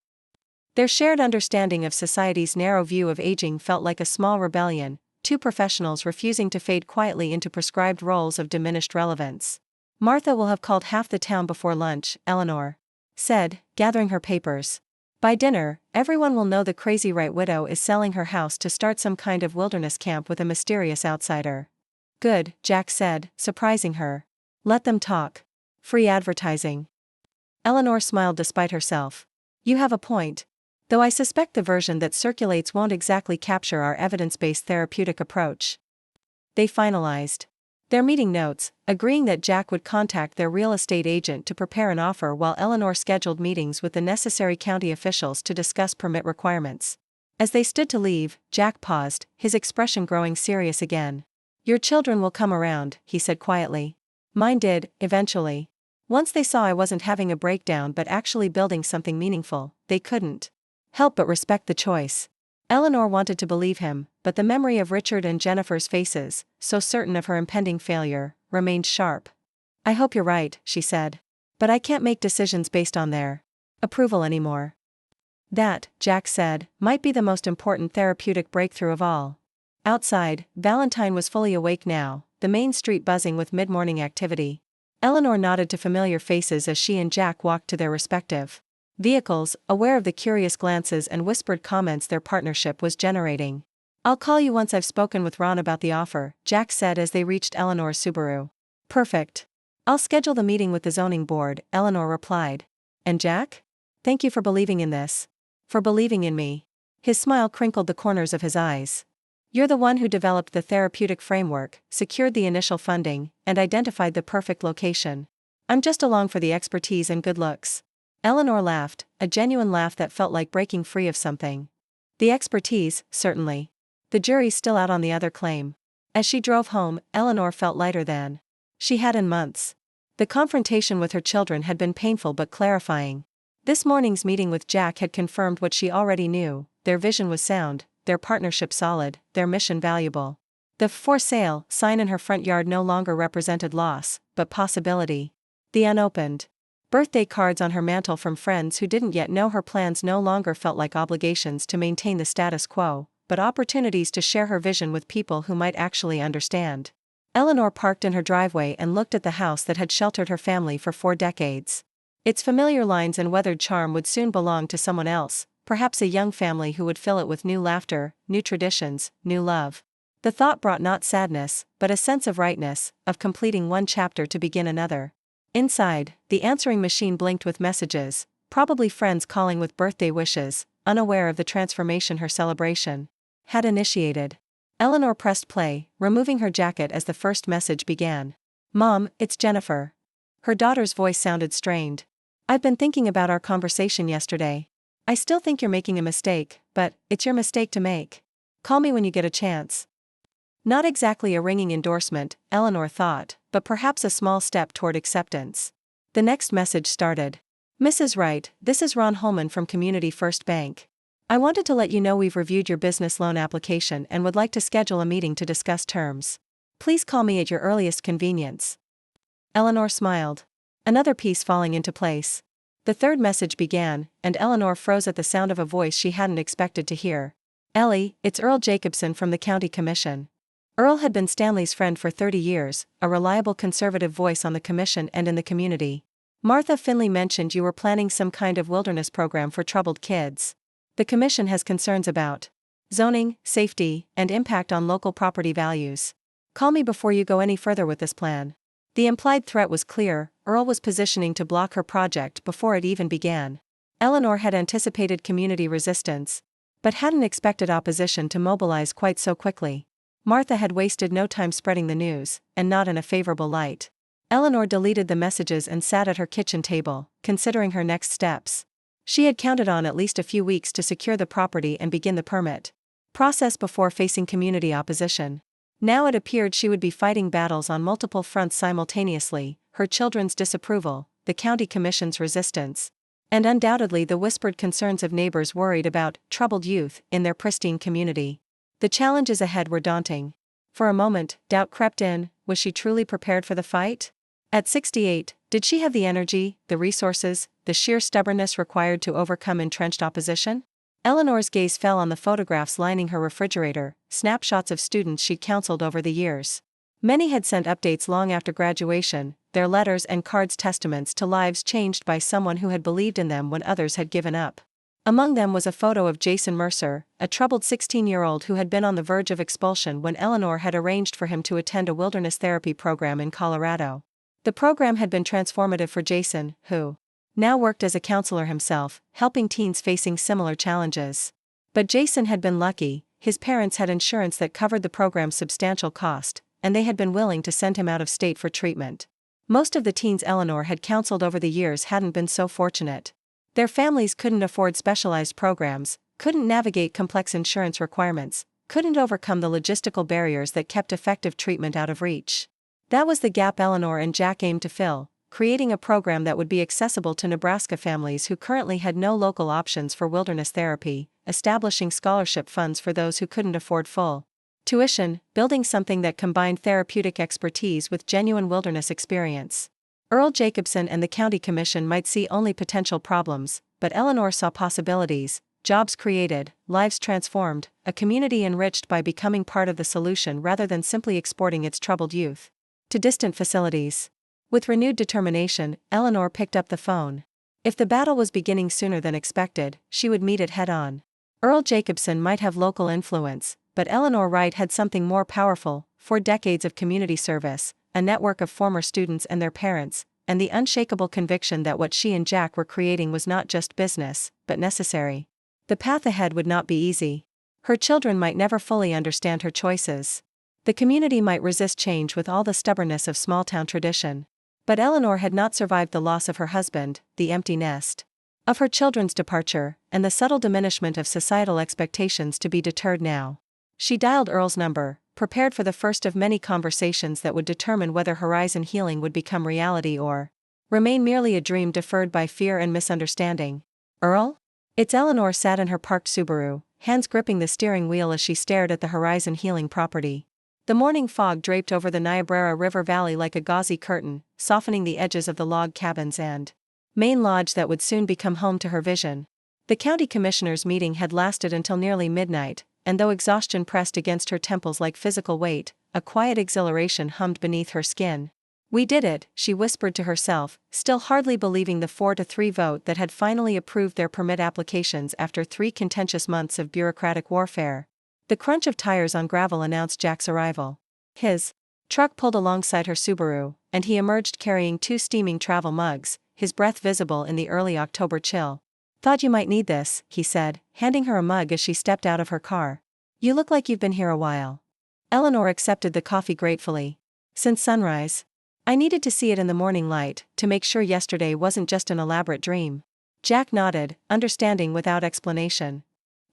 Their shared understanding of society's narrow view of aging felt like a small rebellion, two professionals refusing to fade quietly into prescribed roles of diminished relevance. "Martha will have called half the town before lunch," Eleanor said, gathering her papers. "By dinner, everyone will know the crazy Wright widow is selling her house to start some kind of wilderness camp with a mysterious outsider." "Good," Jack said, surprising her. "Let them talk. Free advertising." Eleanor smiled despite herself. "You have a point. Though I suspect the version that circulates won't exactly capture our evidence-based therapeutic approach." They finalized their meeting notes, agreeing that Jack would contact their real estate agent to prepare an offer while Eleanor scheduled meetings with the necessary county officials to discuss permit requirements. As they stood to leave, Jack paused, his expression growing serious again. "Your children will come around," he said quietly. "Mine did, eventually. Once they saw I wasn't having a breakdown but actually building something meaningful, they couldn't help but respect the choice." Eleanor wanted to believe him, but the memory of Richard and Jennifer's faces, so certain of her impending failure, remained sharp. "I hope you're right," she said. "But I can't make decisions based on their approval anymore." That, Jack said, might be the most important therapeutic breakthrough of all. Outside, Valentine was fully awake now, the main street buzzing with mid-morning activity. Eleanor nodded to familiar faces as she and Jack walked to their respective vehicles, aware of the curious glances and whispered comments their partnership was generating. "I'll call you once I've spoken with Ron about the offer," Jack said as they reached Eleanor's Subaru. "Perfect. I'll schedule the meeting with the zoning board," Eleanor replied. "And Jack? Thank you for believing in this. For believing in me." His smile crinkled the corners of his eyes. "You're the one who developed the therapeutic framework, secured the initial funding, and identified the perfect location. I'm just along for the expertise and good looks." Eleanor laughed, a genuine laugh that felt like breaking free of something. "The expertise, certainly. The jury's still out on the other claim." As she drove home, Eleanor felt lighter than she had in months. The confrontation with her children had been painful but clarifying. This morning's meeting with Jack had confirmed what she already knew: their vision was sound, their partnership solid, their mission valuable. The "for sale" sign in her front yard no longer represented loss, but possibility. The unopened birthday cards on her mantel from friends who didn't yet know her plans no longer felt like obligations to maintain the status quo, but opportunities to share her vision with people who might actually understand. Eleanor parked in her driveway and looked at the house that had sheltered her family for 4 decades. Its familiar lines and weathered charm would soon belong to someone else, perhaps a young family who would fill it with new laughter, new traditions, new love. The thought brought not sadness, but a sense of rightness, of completing one chapter to begin another. Inside, the answering machine blinked with messages, probably friends calling with birthday wishes, unaware of the transformation her celebration had initiated. Eleanor pressed play, removing her jacket as the first message began. "Mom, it's Jennifer." Her daughter's voice sounded strained. "I've been thinking about our conversation yesterday. I still think you're making a mistake, but it's your mistake to make. Call me when you get a chance." Not exactly a ringing endorsement, Eleanor thought, but perhaps a small step toward acceptance. The next message started. "Mrs. Wright, this is Ron Holman from Community First Bank. I wanted to let you know we've reviewed your business loan application and would like to schedule a meeting to discuss terms. Please call me at your earliest convenience." Eleanor smiled. Another piece falling into place. The third message began, and Eleanor froze at the sound of a voice she hadn't expected to hear. "Ellie, it's Earl Jacobson from the County Commission." Earl had been Stanley's friend for 30 years, a reliable conservative voice on the commission and in the community. "Martha Finley mentioned you were planning some kind of wilderness program for troubled kids. The commission has concerns about zoning, safety, and impact on local property values. Call me before you go any further with this plan." The implied threat was clear: Earl was positioning to block her project before it even began. Eleanor had anticipated community resistance, but hadn't expected opposition to mobilize quite so quickly. Martha had wasted no time spreading the news, and not in a favorable light. Eleanor deleted the messages and sat at her kitchen table, considering her next steps. She had counted on at least a few weeks to secure the property and begin the permit process before facing community opposition. Now it appeared she would be fighting battles on multiple fronts simultaneously: her children's disapproval, the county commission's resistance, and undoubtedly the whispered concerns of neighbors worried about troubled youth in their pristine community. The challenges ahead were daunting. For a moment, doubt crept in: was she truly prepared for the fight? At 68, did she have the energy, the resources, the sheer stubbornness required to overcome entrenched opposition? Eleanor's gaze fell on the photographs lining her refrigerator, snapshots of students she'd counseled over the years. Many had sent updates long after graduation, their letters and cards testaments to lives changed by someone who had believed in them when others had given up. Among them was a photo of Jason Mercer, a troubled 16-year-old who had been on the verge of expulsion when Eleanor had arranged for him to attend a wilderness therapy program in Colorado. The program had been transformative for Jason, who now worked as a counselor himself, helping teens facing similar challenges. But Jason had been lucky: his parents had insurance that covered the program's substantial cost, and they had been willing to send him out of state for treatment. Most of the teens Eleanor had counseled over the years hadn't been so fortunate. Their families couldn't afford specialized programs, couldn't navigate complex insurance requirements, couldn't overcome the logistical barriers that kept effective treatment out of reach. That was the gap Eleanor and Jack aimed to fill, creating a program that would be accessible to Nebraska families who currently had no local options for wilderness therapy, establishing scholarship funds for those who couldn't afford full tuition, building something that combined therapeutic expertise with genuine wilderness experience. Earl Jacobson and the county commission might see only potential problems, but Eleanor saw possibilities: jobs created, lives transformed, a community enriched by becoming part of the solution rather than simply exporting its troubled youth to distant facilities. With renewed determination, Eleanor picked up the phone. If the battle was beginning sooner than expected, she would meet it head-on. Earl Jacobson might have local influence, but Eleanor Wright had something more powerful: 4 decades of community service, a network of former students and their parents, and the unshakable conviction that what she and Jack were creating was not just business, but necessary. The path ahead would not be easy. Her children might never fully understand her choices. The community might resist change with all the stubbornness of small-town tradition. But Eleanor had not survived the loss of her husband, the empty nest, of her children's departure, and the subtle diminishment of societal expectations to be deterred now. She dialed Earl's number, prepared for the first of many conversations that would determine whether horizon healing would become reality or remain merely a dream deferred by fear and misunderstanding. Earl? It's Eleanor sat in her parked Subaru, hands gripping the steering wheel as she stared at the horizon healing property. The morning fog draped over the Niobrara River Valley like a gauzy curtain, softening the edges of the log cabins and main lodge that would soon become home to her vision. The county commissioners' meeting had lasted until nearly midnight, and though exhaustion pressed against her temples like physical weight, a quiet exhilaration hummed beneath her skin. "We did it," she whispered to herself, still hardly believing the 4-3 vote that had finally approved their permit applications after 3 contentious months of bureaucratic warfare. The crunch of tires on gravel announced Jack's arrival. His truck pulled alongside her Subaru, and he emerged carrying 2 steaming travel mugs, his breath visible in the early October chill. "Thought you might need this," he said, handing her a mug as she stepped out of her car. "You look like you've been here a while." Eleanor accepted the coffee gratefully. "Since sunrise. I needed to see it in the morning light, to make sure yesterday wasn't just an elaborate dream." Jack nodded, understanding without explanation.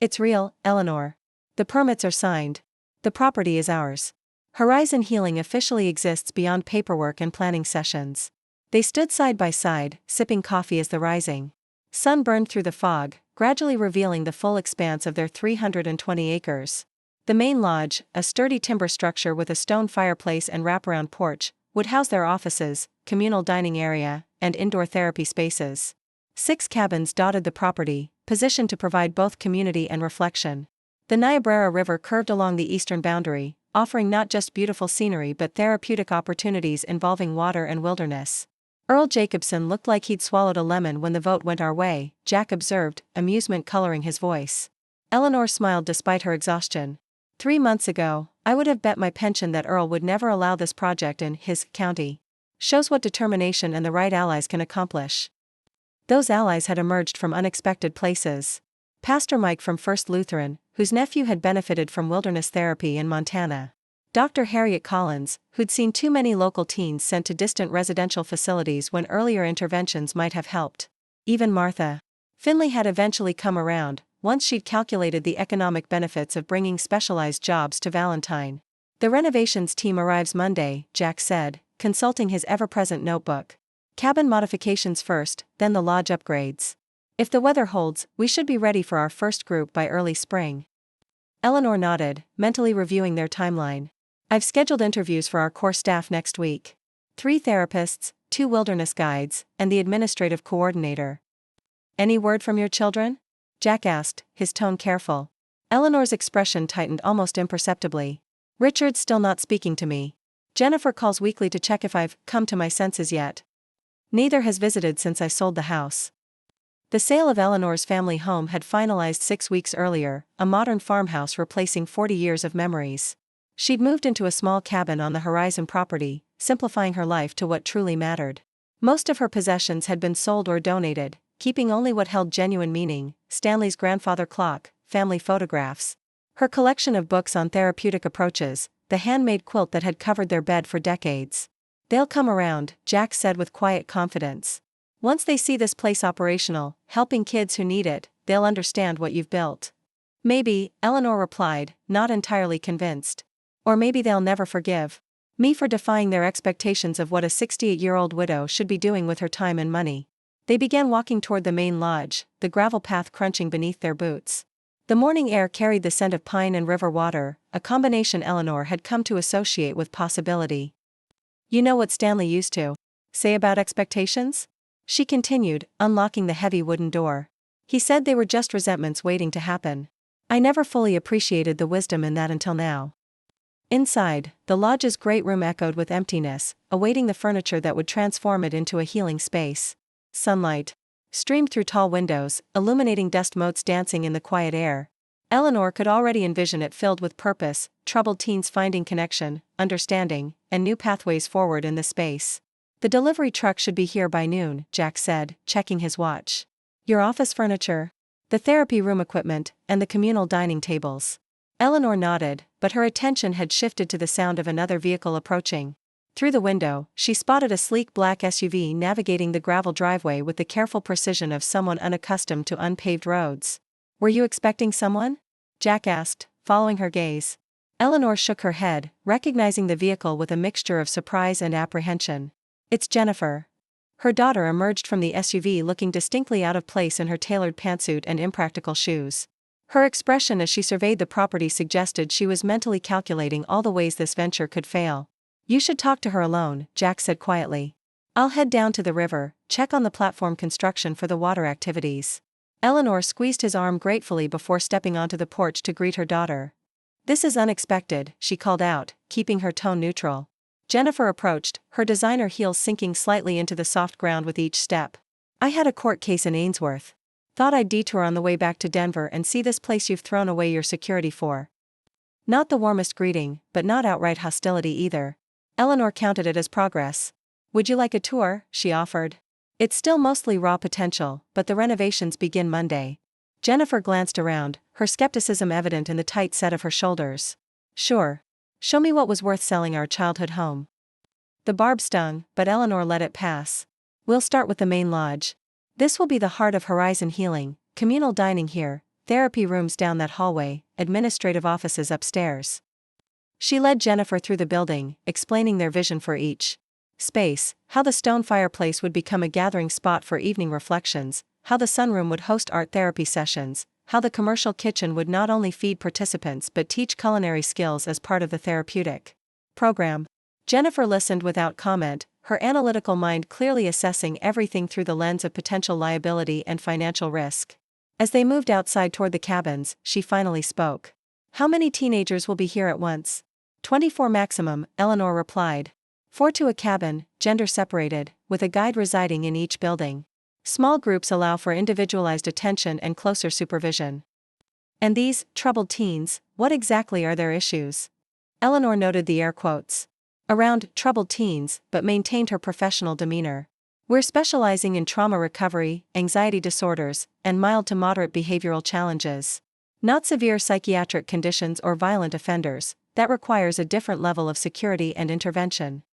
"It's real, Eleanor. The permits are signed. The property is ours. Horizon Healing officially exists beyond paperwork and planning sessions." They stood side by side, sipping coffee as the rising sun burned through the fog, gradually revealing the full expanse of their 320 acres. The main lodge, a sturdy timber structure with a stone fireplace and wraparound porch, would house their offices, communal dining area, and indoor therapy spaces. 6 cabins dotted the property, positioned to provide both community and reflection. The Niobrara River curved along the eastern boundary, offering not just beautiful scenery but therapeutic opportunities involving water and wilderness. "Earl Jacobson looked like he'd swallowed a lemon when the vote went our way," Jack observed, amusement coloring his voice. Eleanor smiled despite her exhaustion. 3 months ago, I would have bet my pension that Earl would never allow this project in his county. Shows what determination and the right allies can accomplish." Those allies had emerged from unexpected places. Pastor Mike from First Lutheran, whose nephew had benefited from wilderness therapy in Montana. Dr. Harriet Collins, who'd seen too many local teens sent to distant residential facilities when earlier interventions might have helped. Even Martha Finley had eventually come around, once she'd calculated the economic benefits of bringing specialized jobs to Valentine. "The renovations team arrives Monday," Jack said, consulting his ever-present notebook. "Cabin modifications first, then the lodge upgrades. If the weather holds, we should be ready for our first group by early spring." Eleanor nodded, mentally reviewing their timeline. "I've scheduled interviews for our core staff next week. 3 therapists, 2 wilderness guides, and the administrative coordinator." "Any word from your children?" Jack asked, his tone careful. Eleanor's expression tightened almost imperceptibly. "Richard's still not speaking to me. Jennifer calls weekly to check if I've come to my senses yet. Neither has visited since I sold the house." The sale of Eleanor's family home had finalized 6 weeks earlier, a modern farmhouse replacing 40 years of memories. She'd moved into a small cabin on the Horizon property, simplifying her life to what truly mattered. Most of her possessions had been sold or donated, keeping only what held genuine meaning: Stanley's grandfather clock, family photographs, her collection of books on therapeutic approaches, the handmade quilt that had covered their bed for decades. "They'll come around," Jack said with quiet confidence. "Once they see this place operational, helping kids who need it, they'll understand what you've built." "Maybe," Eleanor replied, not entirely convinced. "Or maybe they'll never forgive me for defying their expectations of what a 68-year-old widow should be doing with her time and money." They began walking toward the main lodge, the gravel path crunching beneath their boots. The morning air carried the scent of pine and river water, a combination Eleanor had come to associate with possibility. "You know what Stanley used to say about expectations?" she continued, unlocking the heavy wooden door. "He said they were just resentments waiting to happen. I never fully appreciated the wisdom in that until now." Inside, the lodge's great room echoed with emptiness, awaiting the furniture that would transform it into a healing space. Sunlight streamed through tall windows, illuminating dust motes dancing in the quiet air. Eleanor could already envision it filled with purpose, troubled teens finding connection, understanding, and new pathways forward in the space. "The delivery truck should be here by noon," Jack said, checking his watch. "Your office furniture?" The therapy room equipment, and the communal dining tables. Eleanor nodded, but her attention had shifted to the sound of another vehicle approaching. Through the window, she spotted a sleek black SUV navigating the gravel driveway with the careful precision of someone unaccustomed to unpaved roads. "Were you expecting someone?" Jack asked, following her gaze. Eleanor shook her head, recognizing the vehicle with a mixture of surprise and apprehension. "It's Jennifer." Her daughter emerged from the SUV looking distinctly out of place in her tailored pantsuit and impractical shoes. Her expression as she surveyed the property suggested she was mentally calculating all the ways this venture could fail. "You should talk to her alone," Jack said quietly. "I'll head down to the river, check on the platform construction for the water activities." Eleanor squeezed his arm gratefully before stepping onto the porch to greet her daughter. "This is unexpected," she called out, keeping her tone neutral. Jennifer approached, her designer heels sinking slightly into the soft ground with each step. "I had a court case in Ainsworth. Thought I'd detour on the way back to Denver and see this place you've thrown away your security for." Not the warmest greeting, but not outright hostility either. Eleanor counted it as progress. "Would you like a tour?" she offered. "It's still mostly raw potential, but the renovations begin Monday." Jennifer glanced around, her skepticism evident in the tight set of her shoulders. "Sure. Show me what was worth selling our childhood home." The barb stung, but Eleanor let it pass. "We'll start with the main lodge. This will be the heart of Horizon Healing, communal dining here, therapy rooms down that hallway, administrative offices upstairs." She led Jennifer through the building, explaining their vision for each space, how the stone fireplace would become a gathering spot for evening reflections, how the sunroom would host art therapy sessions, how the commercial kitchen would not only feed participants but teach culinary skills as part of the therapeutic program. Jennifer listened without comment, her analytical mind clearly assessing everything through the lens of potential liability and financial risk. As they moved outside toward the cabins, she finally spoke. "How many teenagers will be here at once?" 24 maximum, Eleanor replied. 4 to a cabin, gender separated, with a guide residing in each building. Small groups allow for individualized attention and closer supervision. "And these troubled teens, what exactly are their issues?" Eleanor noted the air quotes around troubled teens, but maintained her professional demeanor. "We're specializing in trauma recovery, anxiety disorders, and mild to moderate behavioral challenges. Not severe psychiatric conditions or violent offenders. That requires a different level of security and intervention."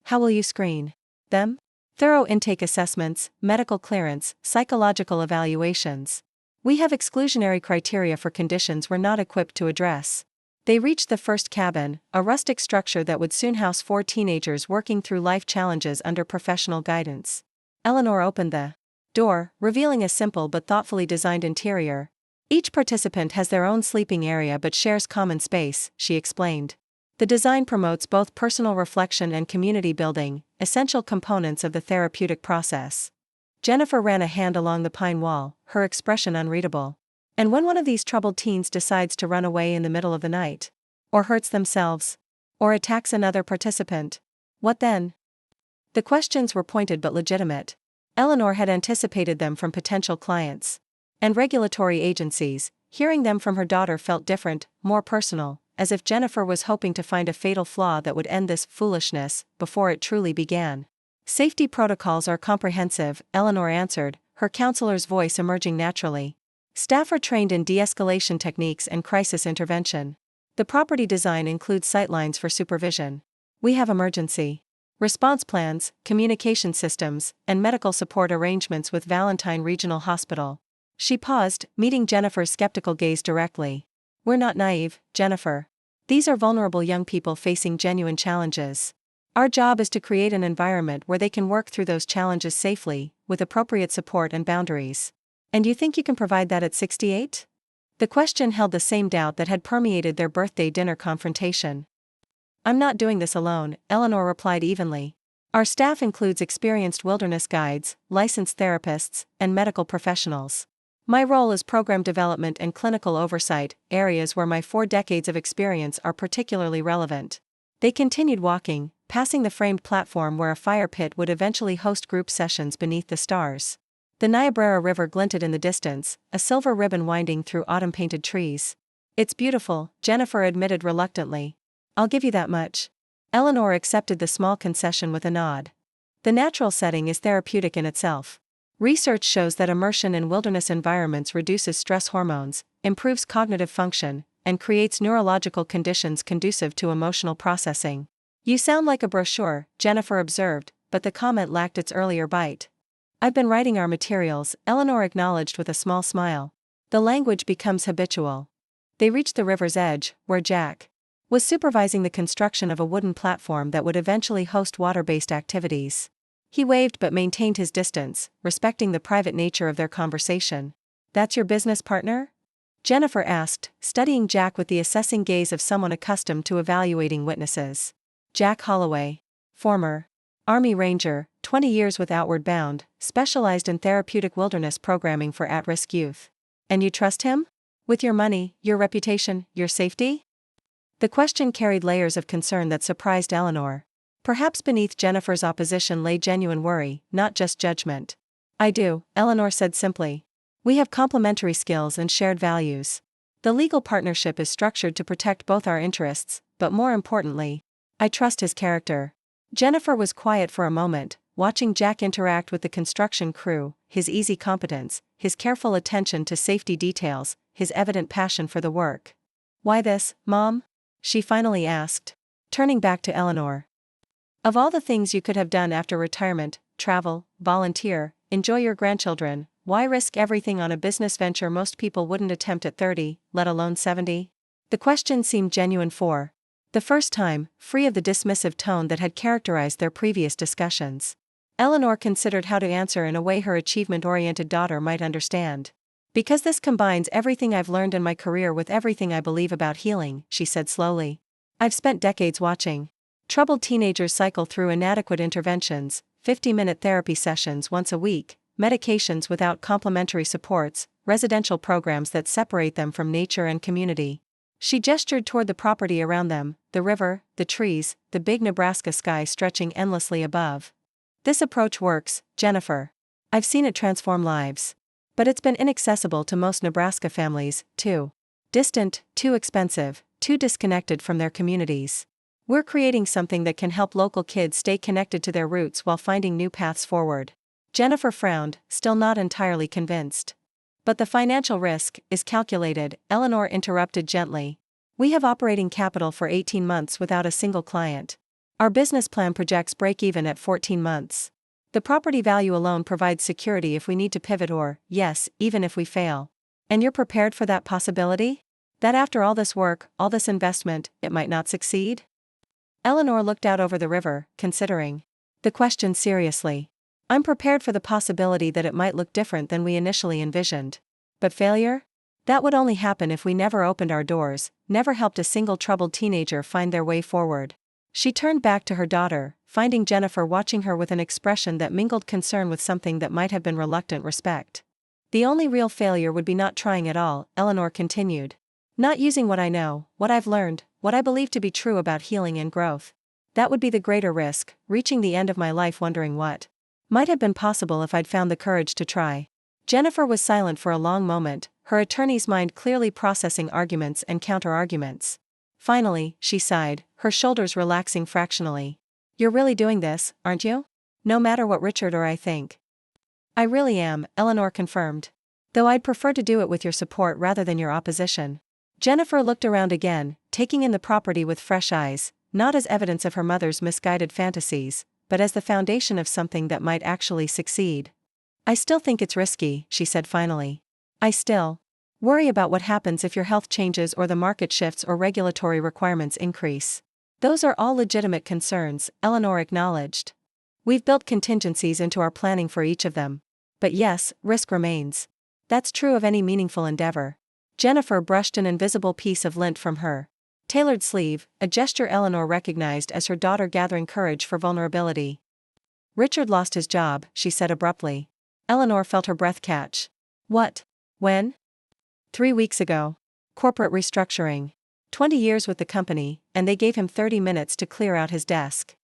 "How will you screen them?" "Thorough intake assessments, medical clearance, psychological evaluations. We have exclusionary criteria for conditions we're not equipped to address." They reached the first cabin, a rustic structure that would soon house 4 teenagers working through life challenges under professional guidance. Eleanor opened the door, revealing a simple but thoughtfully designed interior. "Each participant has their own sleeping area but shares common space," she explained. "The design promotes both personal reflection and community building, essential components of the therapeutic process." Jennifer ran a hand along the pine wall, her expression unreadable. "And when one of these troubled teens decides to run away in the middle of the night? Or hurts themselves? Or attacks another participant? What then?" The questions were pointed but legitimate. Eleanor had anticipated them from potential clients and regulatory agencies. Hearing them from her daughter felt different, more personal, as if Jennifer was hoping to find a fatal flaw that would end this foolishness before it truly began. "Safety protocols are comprehensive," Eleanor answered, her counselor's voice emerging naturally. "Staff are trained in de-escalation techniques and crisis intervention. The property design includes sightlines for supervision. We have emergency response plans, communication systems, and medical support arrangements with Valentine Regional Hospital." She paused, meeting Jennifer's skeptical gaze directly. "We're not naive, Jennifer. These are vulnerable young people facing genuine challenges. Our job is to create an environment where they can work through those challenges safely, with appropriate support and boundaries. And you think you can provide that at 68? The question held the same doubt that had permeated their birthday dinner confrontation. "I'm not doing this alone," Eleanor replied evenly. "Our staff includes experienced wilderness guides, licensed therapists, and medical professionals. My role is program development and clinical oversight, areas where my 4 decades of experience are particularly relevant." They continued walking, passing the framed platform where a fire pit would eventually host group sessions beneath the stars. The Niobrara River glinted in the distance, a silver ribbon winding through autumn-painted trees. "It's beautiful," Jennifer admitted reluctantly. "I'll give you that much." Eleanor accepted the small concession with a nod. The natural setting is therapeutic in itself. Research shows that immersion in wilderness environments reduces stress hormones, improves cognitive function, and creates neurological conditions conducive to emotional processing. You sound like a brochure, Jennifer observed, but the comment lacked its earlier bite. I've been writing our materials, Eleanor acknowledged with a small smile. The language becomes habitual. They reached the river's edge, where Jack was supervising the construction of a wooden platform that would eventually host water-based activities. He waved but maintained his distance, respecting the private nature of their conversation. "That's your business partner?" Jennifer asked, studying Jack with the assessing gaze of someone accustomed to evaluating witnesses. Jack Holloway. Former Army Ranger, 20 years with Outward Bound, specialized in therapeutic wilderness programming for at-risk youth. "And you trust him? With your money, your reputation, your safety?" The question carried layers of concern that surprised Eleanor. Perhaps beneath Jennifer's opposition lay genuine worry, not just judgment. "I do," Eleanor said simply. "We have complementary skills and shared values. The legal partnership is structured to protect both our interests, but more importantly, I trust his character." Jennifer was quiet for a moment, watching Jack interact with the construction crew, his easy competence, his careful attention to safety details, his evident passion for the work. "Why this, Mom?" she finally asked, turning back to Eleanor. "Of all the things you could have done after retirement, travel, volunteer, enjoy your grandchildren, why risk everything on a business venture most people wouldn't attempt at 30, let alone 70? The question seemed genuine for the first time, free of the dismissive tone that had characterized their previous discussions. Eleanor considered how to answer in a way her achievement-oriented daughter might understand. "Because this combines everything I've learned in my career with everything I believe about healing," she said slowly. "I've spent decades watching troubled teenagers cycle through inadequate interventions, 50-minute therapy sessions once a week, medications without complementary supports, residential programs that separate them from nature and community." She gestured toward the property around them, the river, the trees, the big Nebraska sky stretching endlessly above. "This approach works, Jennifer. I've seen it transform lives. But it's been inaccessible to most Nebraska families, too distant, too expensive, too disconnected from their communities. We're creating something that can help local kids stay connected to their roots while finding new paths forward." Jennifer frowned, still not entirely convinced. "But the financial risk is calculated," Eleanor interrupted gently. "We have operating capital for 18 months without a single client. Our business plan projects break-even at 14 months. The property value alone provides security if we need to pivot or, yes, even if we fail. And you're prepared for that possibility? That after all this work, all this investment, it might not succeed?" Eleanor looked out over the river, considering the question seriously. "I'm prepared for the possibility that it might look different than we initially envisioned. But failure? That would only happen if we never opened our doors, never helped a single troubled teenager find their way forward." She turned back to her daughter, finding Jennifer watching her with an expression that mingled concern with something that might have been reluctant respect. "The only real failure would be not trying at all," Eleanor continued. "Not using what I know, what I've learned, what I believe to be true about healing and growth. That would be the greater risk, reaching the end of my life wondering what might have been possible if I'd found the courage to try." Jennifer was silent for a long moment, her attorney's mind clearly processing arguments and counter-arguments. Finally, she sighed, her shoulders relaxing fractionally. "You're really doing this, aren't you? No matter what Richard or I think." "I really am," Eleanor confirmed. "Though I'd prefer to do it with your support rather than your opposition." Jennifer looked around again, taking in the property with fresh eyes, not as evidence of her mother's misguided fantasies, but as the foundation of something that might actually succeed. "I still think it's risky," she said finally. "I still worry about what happens if your health changes or the market shifts or regulatory requirements increase." "Those are all legitimate concerns," Eleanor acknowledged. "We've built contingencies into our planning for each of them. But yes, risk remains. That's true of any meaningful endeavor." Jennifer brushed an invisible piece of lint from her tailored sleeve, a gesture Eleanor recognized as her daughter gathering courage for vulnerability. "Richard lost his job," she said abruptly. Eleanor felt her breath catch. "What? When?" 3 weeks ago. Corporate restructuring. 20 years with the company, and they gave him 30 minutes to clear out his desk."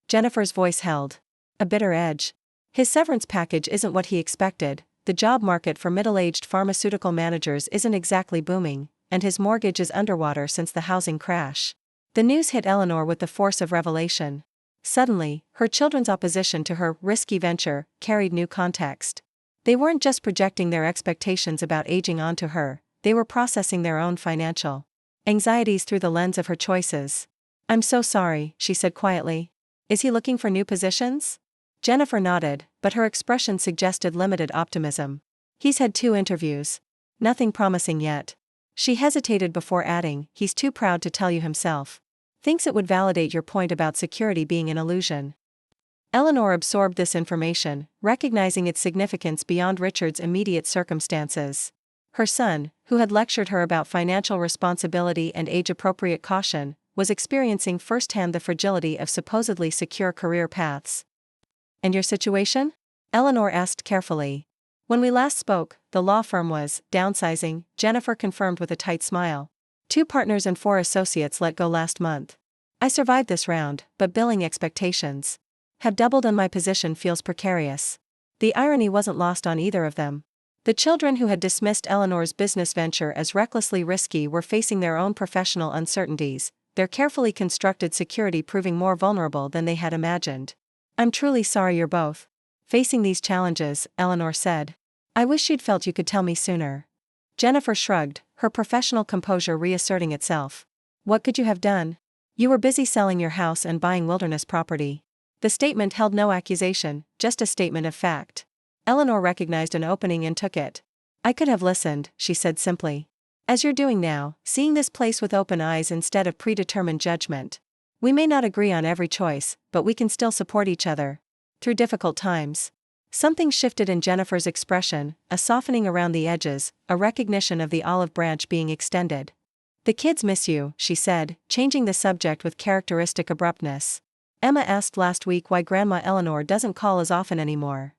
Jennifer's voice held a bitter edge. "His severance package isn't what he expected, the job market for middle-aged pharmaceutical managers isn't exactly booming, and his mortgage is underwater since the housing crash." The news hit Eleanor with the force of revelation. Suddenly, her children's opposition to her risky venture carried new context. They weren't just projecting their expectations about aging onto her, they were processing their own financial anxieties through the lens of her choices. "I'm so sorry," she said quietly. "Is he looking for new positions?" Jennifer nodded, but her expression suggested limited optimism. "He's had 2 interviews. Nothing promising yet." She hesitated before adding, "He's too proud to tell you himself. Thinks it would validate your point about security being an illusion." Eleanor absorbed this information, recognizing its significance beyond Richard's immediate circumstances. Her son, who had lectured her about financial responsibility and age-appropriate caution, was experiencing firsthand the fragility of supposedly secure career paths. "And your situation?" Eleanor asked carefully. "When we last spoke, the law firm was downsizing," Jennifer confirmed with a tight smile. 2 partners and 4 associates let go last month. I survived this round, but billing expectations have doubled and my position feels precarious." The irony wasn't lost on either of them. The children who had dismissed Eleanor's business venture as recklessly risky were facing their own professional uncertainties, their carefully constructed security proving more vulnerable than they had imagined. "I'm truly sorry you're both facing these challenges," Eleanor said. "I wish you'd felt you could tell me sooner." Jennifer shrugged, her professional composure reasserting itself. "What could you have done? You were busy selling your house and buying wilderness property." The statement held no accusation, just a statement of fact. Eleanor recognized an opening and took it. "I could have listened," she said simply. "As you're doing now, seeing this place with open eyes instead of predetermined judgment. We may not agree on every choice, but we can still support each other through difficult times." Something shifted in Jennifer's expression, a softening around the edges, a recognition of the olive branch being extended. "The kids miss you," she said, changing the subject with characteristic abruptness. "Emma asked last week why Grandma Eleanor doesn't call as often anymore."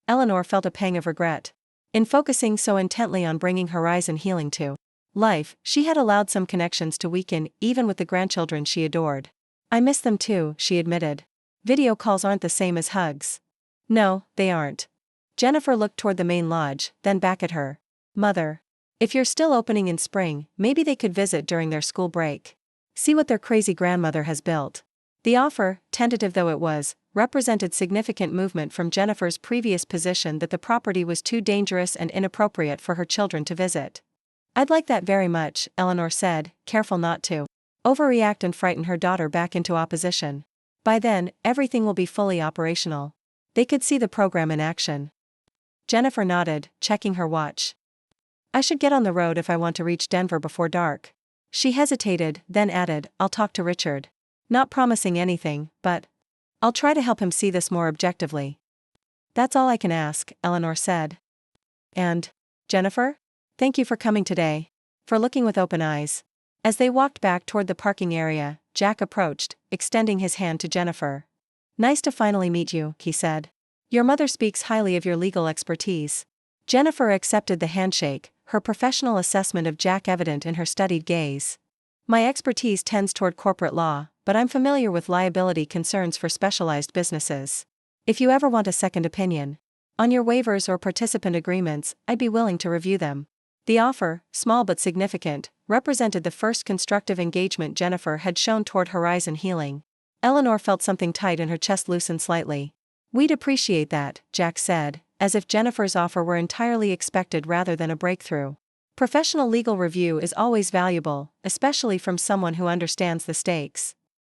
Eleanor felt a pang of regret. In focusing so intently on bringing horizon healing to life, she had allowed some connections to weaken, even with the grandchildren she adored. "I miss them too," she admitted. "Video calls aren't the same as hugs." "No, they aren't." Jennifer looked toward the main lodge, then back at her mother. "If you're still opening in spring, maybe they could visit during their school break. See what their crazy grandmother has built." The offer, tentative though it was, represented significant movement from Jennifer's previous position that the property was too dangerous and inappropriate for her children to visit. "I'd like that very much," Eleanor said, careful not to overreact and frighten her daughter back into opposition. "By then, everything will be fully operational. They could see the program in action." Jennifer nodded, checking her watch. "I should get on the road if I want to reach Denver before dark." She hesitated, then added, "I'll talk to Richard. Not promising anything, but I'll try to help him see this more objectively." "That's all I can ask," Eleanor said. "And, Jennifer? Thank you for coming today. For looking with open eyes." As they walked back toward the parking area, Jack approached, extending his hand to Jennifer. "Nice to finally meet you," he said. "Your mother speaks highly of your legal expertise." Jennifer accepted the handshake, her professional assessment of Jack evident in her studied gaze. "My expertise tends toward corporate law, but I'm familiar with liability concerns for specialized businesses. If you ever want a second opinion on your waivers or participant agreements, I'd be willing to review them." The offer, small but significant, represented the first constructive engagement Jennifer had shown toward horizon healing. Eleanor felt something tight in her chest loosen slightly. "We'd appreciate that," Jack said, as if Jennifer's offer were entirely expected rather than a breakthrough. Professional legal review is always valuable, especially from someone who understands the stakes.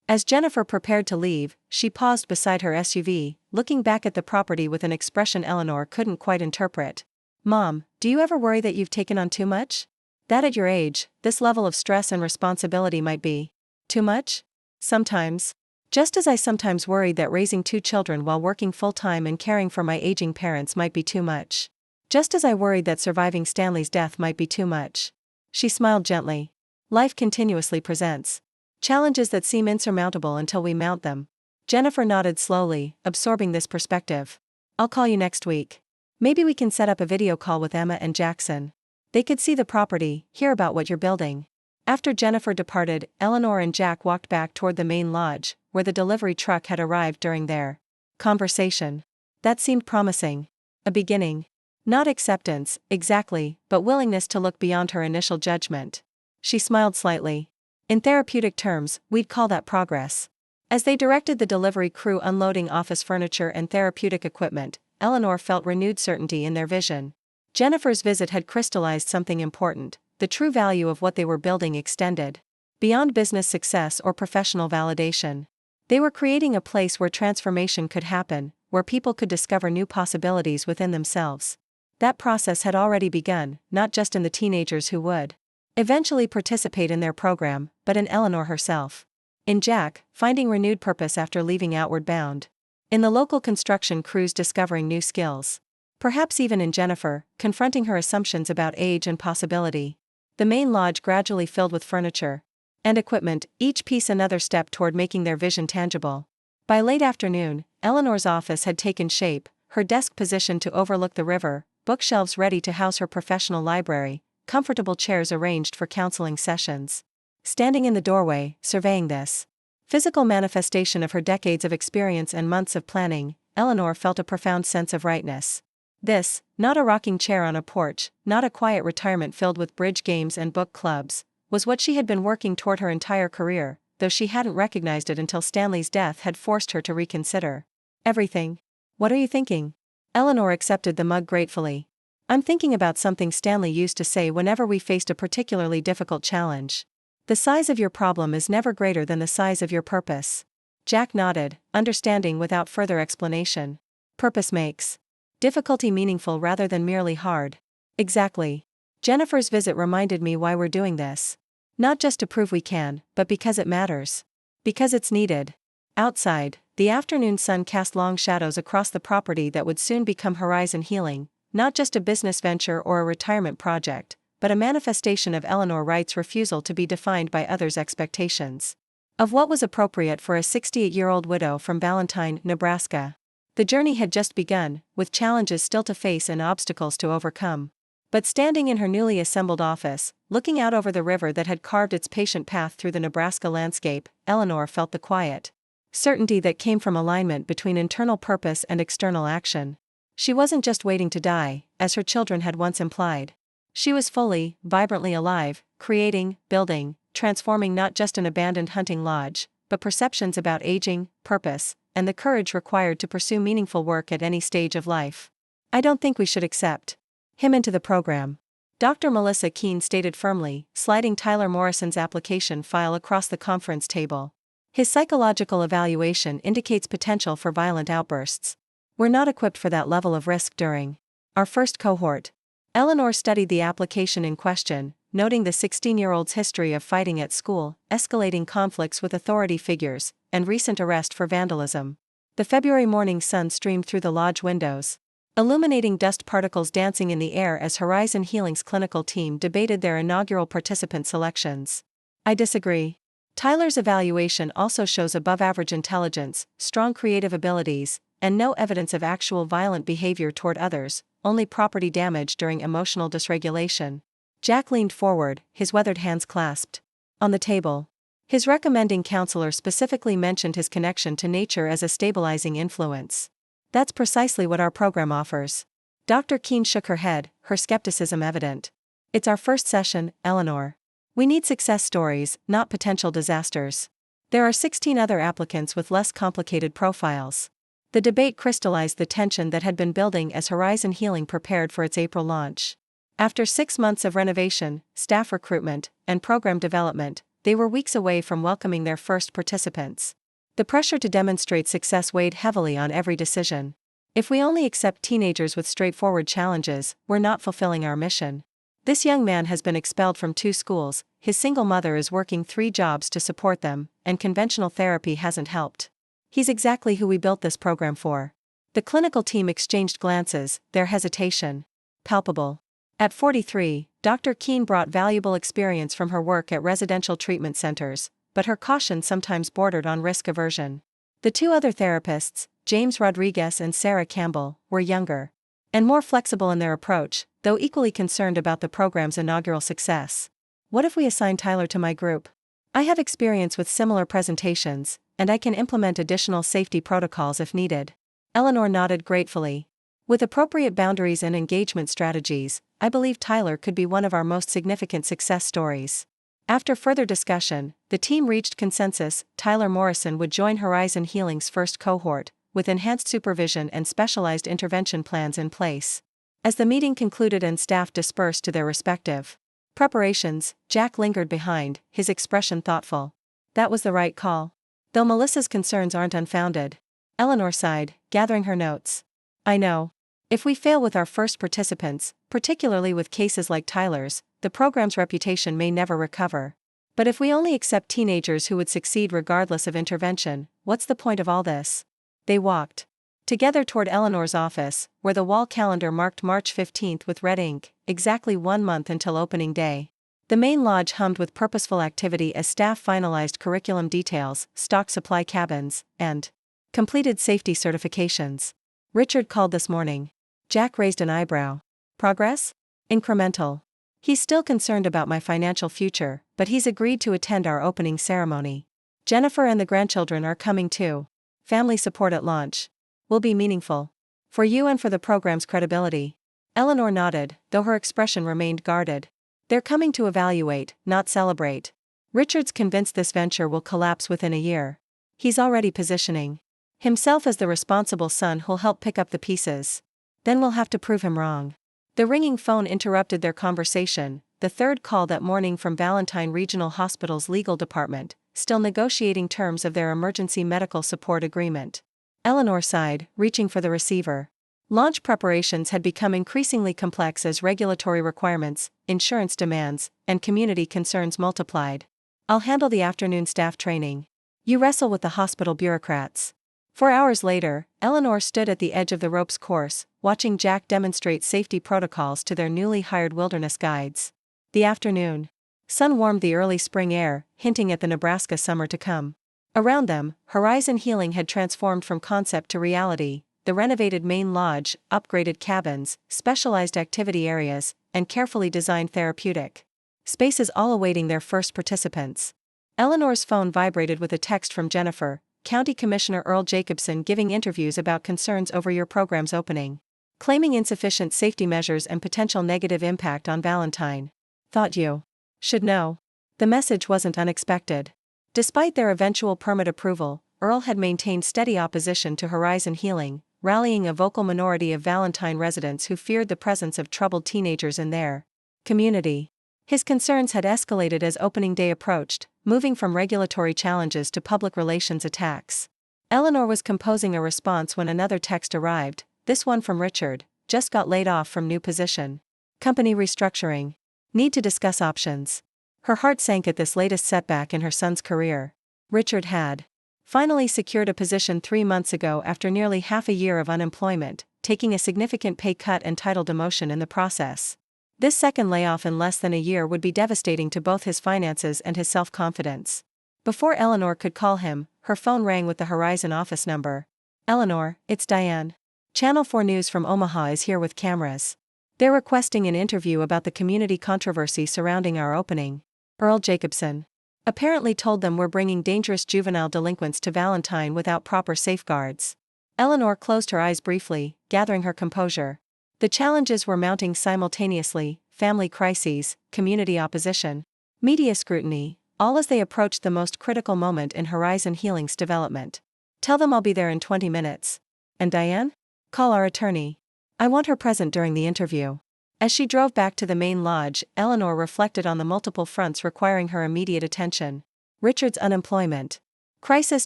As Jennifer prepared to leave, she paused beside her SUV, looking back at the property with an expression Eleanor couldn't quite interpret. "Mom, do you ever worry that you've taken on too much? That at your age, this level of stress and responsibility might be too much?" "Sometimes. Just as I sometimes worried that raising 2 children while working full-time and caring for my aging parents might be too much. Just as I worried that surviving Stanley's death might be too much." She smiled gently. "Life continuously presents challenges that seem insurmountable until we mount them." Jennifer nodded slowly, absorbing this perspective. "I'll call you next week. Maybe we can set up a video call with Emma and Jackson. They could see the property, hear about what you're building." After Jennifer departed, Eleanor and Jack walked back toward the main lodge, where the delivery truck had arrived during their conversation. That seemed promising. A beginning. Not acceptance, exactly, but willingness to look beyond her initial judgment. She smiled slightly. "In therapeutic terms, we'd call that progress." As they directed the delivery crew unloading office furniture and therapeutic equipment, Eleanor felt renewed certainty in their vision. Jennifer's visit had crystallized something important: the true value of what they were building extended beyond business success or professional validation. They were creating a place where transformation could happen, where people could discover new possibilities within themselves. That process had already begun, not just in the teenagers who would eventually participate in their program, but in Eleanor herself. In Jack, finding renewed purpose after leaving Outward Bound. In the local construction crews discovering new skills. Perhaps even in Jennifer, confronting her assumptions about age and possibility. The main lodge gradually filled with furniture and equipment, each piece another step toward making their vision tangible. By late afternoon, Eleanor's office had taken shape, her desk positioned to overlook the river, bookshelves ready to house her professional library, comfortable chairs arranged for counseling sessions. Standing in the doorway, surveying this physical manifestation of her decades of experience and months of planning, Eleanor felt a profound sense of rightness. This, not a rocking chair on a porch, not a quiet retirement filled with bridge games and book clubs, was what she had been working toward her entire career, though she hadn't recognized it until Stanley's death had forced her to reconsider everything. "What are you thinking?" Eleanor accepted the mug gratefully. "I'm thinking about something Stanley used to say whenever we faced a particularly difficult challenge. The size of your problem is never greater than the size of your purpose." Jack nodded, understanding without further explanation. Purpose makes difficulty meaningful rather than merely hard. Exactly. Jennifer's visit reminded me why we're doing this. Not just to prove we can, but because it matters. Because it's needed. Outside, the afternoon sun cast long shadows across the property that would soon become Horizon Healing, not just a business venture or a retirement project, but a manifestation of Eleanor Wright's refusal to be defined by others' expectations of what was appropriate for a 68-year-old widow from Valentine, Nebraska. The journey had just begun, with challenges still to face and obstacles to overcome. But standing in her newly assembled office, looking out over the river that had carved its patient path through the Nebraska landscape, Eleanor felt the quiet certainty that came from alignment between internal purpose and external action. She wasn't just waiting to die, as her children had once implied. She was fully, vibrantly alive, creating, building, transforming not just an abandoned hunting lodge, but perceptions about aging, purpose, and the courage required to pursue meaningful work at any stage of life. "I don't think we should accept him into the program," Dr. Melissa Keene stated firmly, sliding Tyler Morrison's application file across the conference table. "His psychological evaluation indicates potential for violent outbursts. We're not equipped for that level of risk during our first cohort." Eleanor studied the application in question, noting the 16-year-old's history of fighting at school, escalating conflicts with authority figures, and recent arrest for vandalism. The February morning sun streamed through the lodge windows, illuminating dust particles dancing in the air as Horizon Healing's clinical team debated their inaugural participant selections. "I disagree. Tyler's evaluation also shows above-average intelligence, strong creative abilities, and no evidence of actual violent behavior toward others, only property damage during emotional dysregulation." Jack leaned forward, his weathered hands clasped on the table. His recommending counselor specifically mentioned his connection to nature as a stabilizing influence. "That's precisely what our program offers." Dr. Keene shook her head, her skepticism evident. "It's our first session, Eleanor. We need success stories, not potential disasters. There are 16 other applicants with less complicated profiles." The debate crystallized the tension that had been building as Horizon Healing prepared for its April launch. After 6 months of renovation, staff recruitment, and program development, they were weeks away from welcoming their first participants. The pressure to demonstrate success weighed heavily on every decision. "If we only accept teenagers with straightforward challenges, we're not fulfilling our mission. This young man has been expelled from 2 schools, his single mother is working 3 jobs to support them, and conventional therapy hasn't helped. He's exactly who we built this program for." The clinical team exchanged glances, their hesitation palpable. At 43, Dr. Keene brought valuable experience from her work at residential treatment centers, but her caution sometimes bordered on risk aversion. The 2 other therapists, James Rodriguez and Sarah Campbell, were younger and more flexible in their approach, though equally concerned about the program's inaugural success. "What if we assign Tyler to my group? I have experience with similar presentations, and I can implement additional safety protocols if needed." Eleanor nodded gratefully. "With appropriate boundaries and engagement strategies, I believe Tyler could be one of our most significant success stories." After further discussion, the team reached consensus: Tyler Morrison would join Horizon Healing's first cohort, with enhanced supervision and specialized intervention plans in place. As the meeting concluded and staff dispersed to their respective preparations, Jack lingered behind, his expression thoughtful. That was the right call. Though Melissa's concerns aren't unfounded. Eleanor sighed, gathering her notes. I know. If we fail with our first participants, particularly with cases like Tyler's, the program's reputation may never recover. But if we only accept teenagers who would succeed regardless of intervention, what's the point of all this? They walked together toward Eleanor's office, where the wall calendar marked March 15th with red ink, exactly 1 month until opening day. The main lodge hummed with purposeful activity as staff finalized curriculum details, stocked supply cabins, and completed safety certifications. Richard called this morning. Jack raised an eyebrow. Progress? Incremental. He's still concerned about my financial future, but he's agreed to attend our opening ceremony. Jennifer and the grandchildren are coming too. Family support at launch. Will be meaningful. For you and for the program's credibility. Eleanor nodded, though her expression remained guarded. They're coming to evaluate, not celebrate. Richard's convinced this venture will collapse within a year. He's already positioning himself as the responsible son who'll help pick up the pieces. Then we'll have to prove him wrong. The ringing phone interrupted their conversation, the third call that morning from Valentine Regional Hospital's legal department, still negotiating terms of their emergency medical support agreement. Eleanor sighed, reaching for the receiver. Launch preparations had become increasingly complex as regulatory requirements, insurance demands, and community concerns multiplied. I'll handle the afternoon staff training. You wrestle with the hospital bureaucrats. 4 hours later, Eleanor stood at the edge of the ropes course, watching Jack demonstrate safety protocols to their newly hired wilderness guides. The afternoon sun warmed the early spring air, hinting at the Nebraska summer to come. Around them, Horizon Healing had transformed from concept to reality. The renovated main lodge, upgraded cabins, specialized activity areas, and carefully designed therapeutic spaces all awaiting their first participants. Eleanor's phone vibrated with a text from Jennifer, County Commissioner Earl Jacobson giving interviews about concerns over your program's opening, claiming insufficient safety measures and potential negative impact on Valentine. Thought you should know. The message wasn't unexpected. Despite their eventual permit approval, Earl had maintained steady opposition to Horizon Healing, rallying a vocal minority of Valentine residents who feared the presence of troubled teenagers in their community. His concerns had escalated as opening day approached, moving from regulatory challenges to public relations attacks. Eleanor was composing a response when another text arrived, this one from Richard, just got laid off from new position. Company restructuring. Need to discuss options. Her heart sank at this latest setback in her son's career. Richard had finally secured a position 3 months ago after nearly half a year of unemployment, taking a significant pay cut and title demotion in the process. This second layoff in less than a year would be devastating to both his finances and his self-confidence. Before Eleanor could call him, her phone rang with the Horizon office number. Eleanor, it's Diane. Channel 4 News from Omaha is here with cameras. They're requesting an interview about the community controversy surrounding our opening. Earl Jacobson apparently told them we're bringing dangerous juvenile delinquents to Valentine without proper safeguards. Eleanor closed her eyes briefly, gathering her composure. The challenges were mounting simultaneously: family crises, community opposition, media scrutiny, all as they approached the most critical moment in Horizon Healing's development. Tell them I'll be there in 20 minutes. And Diane? Call our attorney. I want her present during the interview. As she drove back to the main lodge, Eleanor reflected on the multiple fronts requiring her immediate attention. Richard's unemployment crisis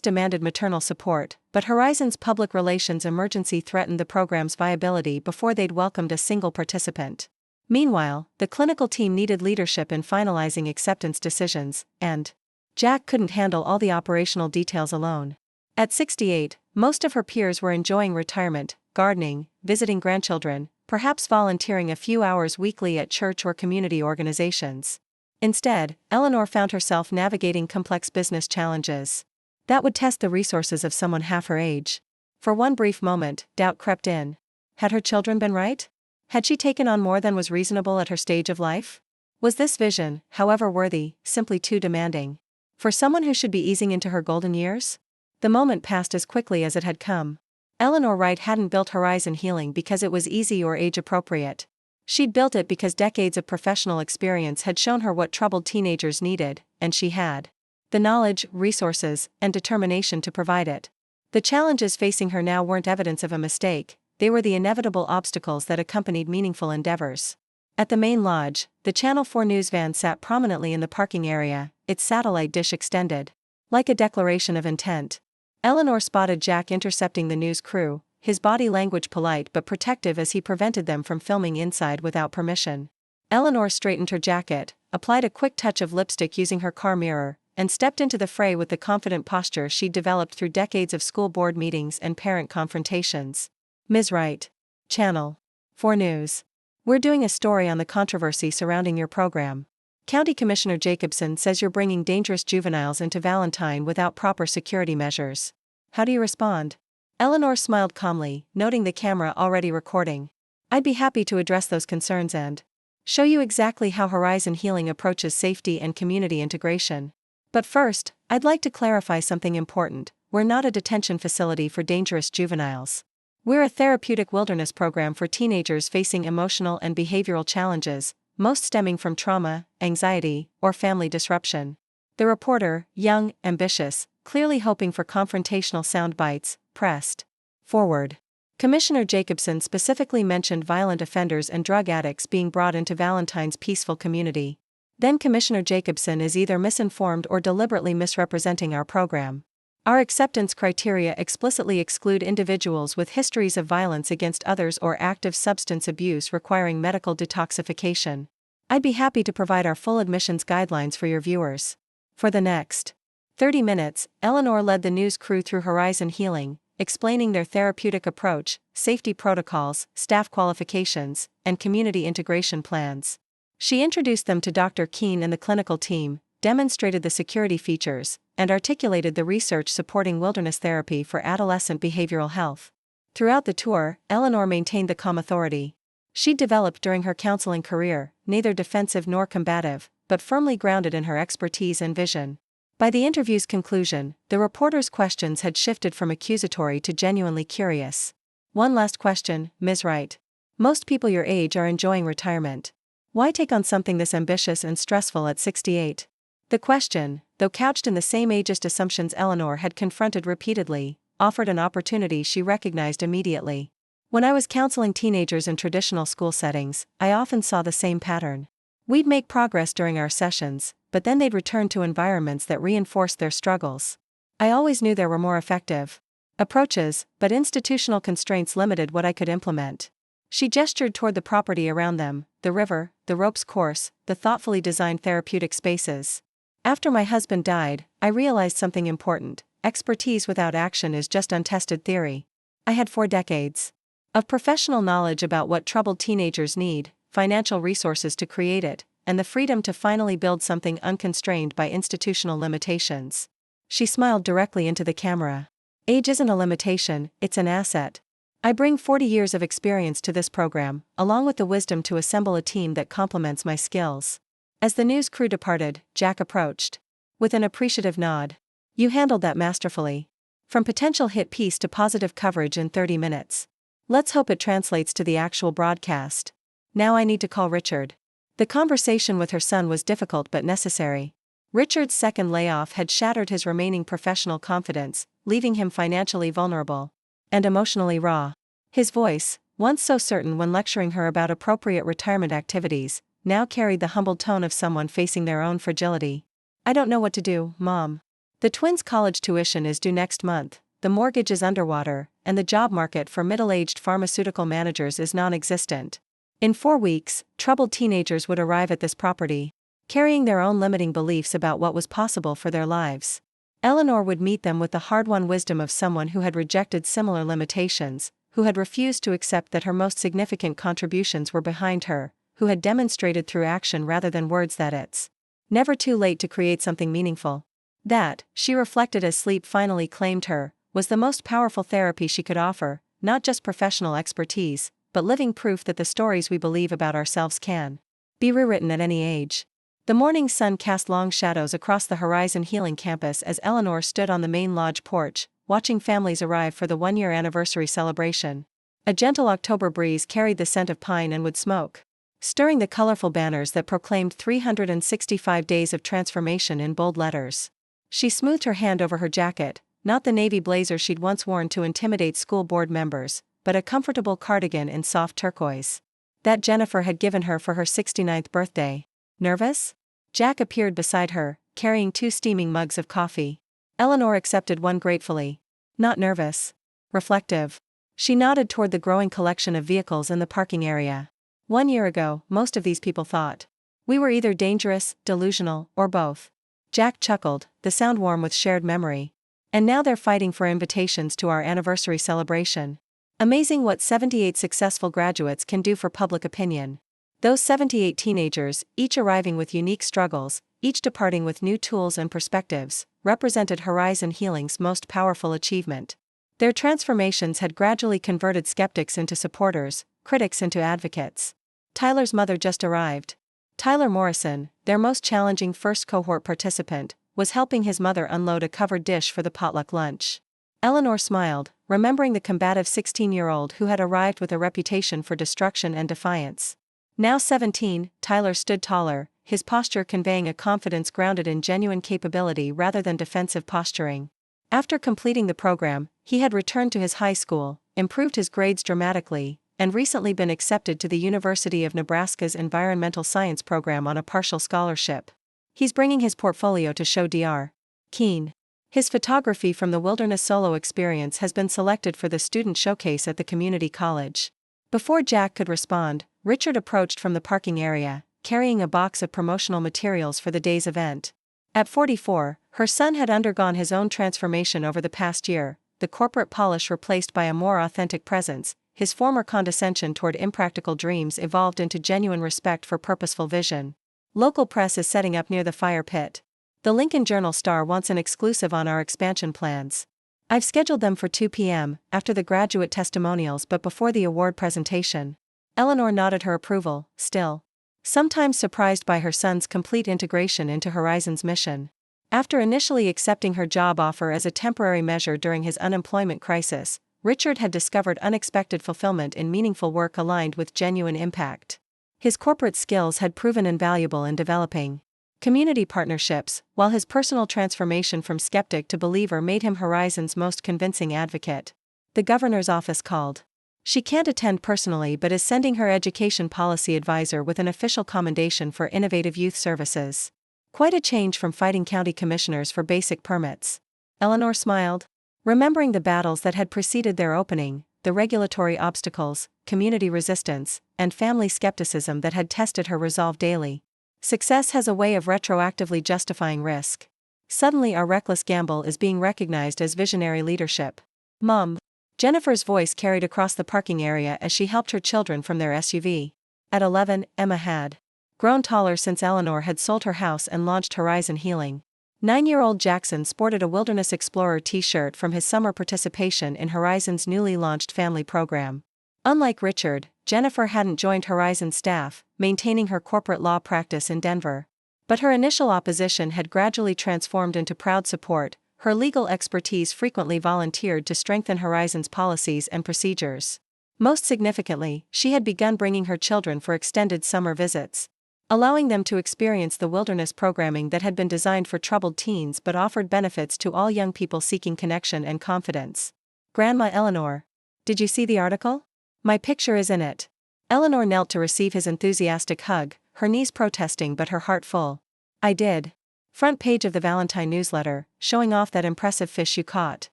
demanded maternal support, but Horizon's public relations emergency threatened the program's viability before they'd welcomed a single participant. Meanwhile, the clinical team needed leadership in finalizing acceptance decisions, and Jack couldn't handle all the operational details alone. At 68, most of her peers were enjoying retirement, gardening, visiting grandchildren, perhaps volunteering a few hours weekly at church or community organizations. Instead, Eleanor found herself navigating complex business challenges that would test the resources of someone half her age. For one brief moment, doubt crept in. Had her children been right? Had she taken on more than was reasonable at her stage of life? Was this vision, however worthy, simply too demanding for someone who should be easing into her golden years? The moment passed as quickly as it had come. Eleanor Wright hadn't built Horizon Healing because it was easy or age-appropriate. She'd built it because decades of professional experience had shown her what troubled teenagers needed, and she had the knowledge, resources, and determination to provide it. The challenges facing her now weren't evidence of a mistake, they were the inevitable obstacles that accompanied meaningful endeavors. At the main lodge, the Channel 4 news van sat prominently in the parking area, its satellite dish extended. Like a declaration of intent. Eleanor spotted Jack intercepting the news crew, his body language polite but protective as he prevented them from filming inside without permission. Eleanor straightened her jacket, applied a quick touch of lipstick using her car mirror, and stepped into the fray with the confident posture she'd developed through decades of school board meetings and parent confrontations. Ms. Wright. Channel 4 News. We're doing a story on the controversy surrounding your program. County Commissioner Jacobson says you're bringing dangerous juveniles into Valentine without proper security measures. How do you respond? Eleanor smiled calmly, noting the camera already recording. I'd be happy to address those concerns and show you exactly how Horizon Healing approaches safety and community integration. But first, I'd like to clarify something important. We're not a detention facility for dangerous juveniles. We're a therapeutic wilderness program for teenagers facing emotional and behavioral challenges, most stemming from trauma, anxiety, or family disruption. The reporter, young, ambitious, clearly hoping for confrontational sound bites, pressed forward. Commissioner Jacobson specifically mentioned violent offenders and drug addicts being brought into Valentine's peaceful community. Then Commissioner Jacobson is either misinformed or deliberately misrepresenting our program. Our acceptance criteria explicitly exclude individuals with histories of violence against others or active substance abuse requiring medical detoxification. I'd be happy to provide our full admissions guidelines for your viewers. For the next 30 minutes, Eleanor led the news crew through Horizon Healing, explaining their therapeutic approach, safety protocols, staff qualifications, and community integration plans. She introduced them to Dr. Keene and the clinical team, demonstrated the security features, and articulated the research supporting wilderness therapy for adolescent behavioral health. Throughout the tour, Eleanor maintained the calm authority she'd developed during her counseling career, neither defensive nor combative, but firmly grounded in her expertise and vision. By the interview's conclusion, the reporter's questions had shifted from accusatory to genuinely curious. One last question, Ms. Wright. Most people your age are enjoying retirement. Why take on something this ambitious and stressful at 68? The question, though couched in the same ageist assumptions Eleanor had confronted repeatedly, offered an opportunity she recognized immediately. When I was counseling teenagers in traditional school settings, I often saw the same pattern. We'd make progress during our sessions, but then they'd return to environments that reinforced their struggles. I always knew there were more effective approaches, but institutional constraints limited what I could implement. She gestured toward the property around them, the river, the ropes course, the thoughtfully designed therapeutic spaces. After my husband died, I realized something important. Expertise without action is just untested theory. I had 4 decades of professional knowledge about what troubled teenagers need, financial resources to create it, and the freedom to finally build something unconstrained by institutional limitations. She smiled directly into the camera. Age isn't a limitation, it's an asset. I bring 40 years of experience to this program, along with the wisdom to assemble a team that complements my skills. As the news crew departed, Jack approached. With an appreciative nod. You handled that masterfully. From potential hit piece to positive coverage in 30 minutes. Let's hope it translates to the actual broadcast. Now I need to call Richard. The conversation with her son was difficult but necessary. Richard's second layoff had shattered his remaining professional confidence, leaving him financially vulnerable and emotionally raw. His voice, once so certain when lecturing her about appropriate retirement activities, now carried the humbled tone of someone facing their own fragility. I don't know what to do, Mom. The twins' college tuition is due next month, the mortgage is underwater, and the job market for middle-aged pharmaceutical managers is non-existent. In 4 weeks, troubled teenagers would arrive at this property, carrying their own limiting beliefs about what was possible for their lives. Eleanor would meet them with the hard-won wisdom of someone who had rejected similar limitations, who had refused to accept that her most significant contributions were behind her, who had demonstrated through action rather than words that it's never too late to create something meaningful. That, she reflected as sleep finally claimed her, was the most powerful therapy she could offer, not just professional expertise, but living proof that the stories we believe about ourselves can be rewritten at any age. The morning sun cast long shadows across the Horizon Healing campus as Eleanor stood on the main lodge porch, watching families arrive for the 1-year anniversary celebration. A gentle October breeze carried the scent of pine and wood smoke, stirring the colorful banners that proclaimed 365 days of transformation in bold letters. She smoothed her hand over her jacket, not the navy blazer she'd once worn to intimidate school board members, but a comfortable cardigan in soft turquoise. That Jennifer had given her for her 69th birthday. Nervous? Jack appeared beside her, carrying 2 steaming mugs of coffee. Eleanor accepted one gratefully. Not nervous. Reflective. She nodded toward the growing collection of vehicles in the parking area. 1 year ago, most of these people thought we were either dangerous, delusional, or both. Jack chuckled, the sound warm with shared memory. And now they're fighting for invitations to our anniversary celebration. Amazing what 78 successful graduates can do for public opinion. Those 78 teenagers, each arriving with unique struggles, each departing with new tools and perspectives, represented Horizon Healing's most powerful achievement. Their transformations had gradually converted skeptics into supporters, critics into advocates. Tyler's mother just arrived. Tyler Morrison, their most challenging first cohort participant, was helping his mother unload a covered dish for the potluck lunch. Eleanor smiled, remembering the combative 16-year-old who had arrived with a reputation for destruction and defiance. Now 17, Tyler stood taller, his posture conveying a confidence grounded in genuine capability rather than defensive posturing. After completing the program, he had returned to his high school, improved his grades dramatically, and recently been accepted to the University of Nebraska's Environmental Science program on a partial scholarship. He's bringing his portfolio to show Dr. Keen. His photography from the Wilderness Solo Experience has been selected for the student showcase at the community college. Before Jack could respond, Richard approached from the parking area, carrying a box of promotional materials for the day's event. At 44, her son had undergone his own transformation over the past year, the corporate polish replaced by a more authentic presence. His former condescension toward impractical dreams evolved into genuine respect for purposeful vision. Local press is setting up near the fire pit. The Lincoln Journal-Star wants an exclusive on our expansion plans. I've scheduled them for 2 p.m., after the graduate testimonials but before the award presentation. Eleanor nodded her approval, still sometimes surprised by her son's complete integration into Horizon's mission. After initially accepting her job offer as a temporary measure during his unemployment crisis, Richard had discovered unexpected fulfillment in meaningful work aligned with genuine impact. His corporate skills had proven invaluable in developing community partnerships, while his personal transformation from skeptic to believer made him Horizon's most convincing advocate. The governor's office called. She can't attend personally but is sending her education policy advisor with an official commendation for innovative youth services. Quite a change from fighting county commissioners for basic permits. Eleanor smiled. Remembering the battles that had preceded their opening, the regulatory obstacles, community resistance, and family skepticism that had tested her resolve daily. Success has a way of retroactively justifying risk. Suddenly our reckless gamble is being recognized as visionary leadership. Mom. Jennifer's voice carried across the parking area as she helped her children from their SUV. At 11, Emma had grown taller since Eleanor had sold her house and launched Horizon Healing. 9-year-old Jackson sported a Wilderness Explorer t-shirt from his summer participation in Horizon's newly launched family program. Unlike Richard, Jennifer hadn't joined Horizon's staff, maintaining her corporate law practice in Denver. But her initial opposition had gradually transformed into proud support. Her legal expertise frequently volunteered to strengthen Horizon's policies and procedures. Most significantly, she had begun bringing her children for extended summer visits, allowing them to experience the wilderness programming that had been designed for troubled teens but offered benefits to all young people seeking connection and confidence. Grandma Eleanor. Did you see the article? My picture is in it. Eleanor knelt to receive his enthusiastic hug, her knees protesting but her heart full. I did. Front page of the Valentine newsletter, showing off that impressive fish you caught.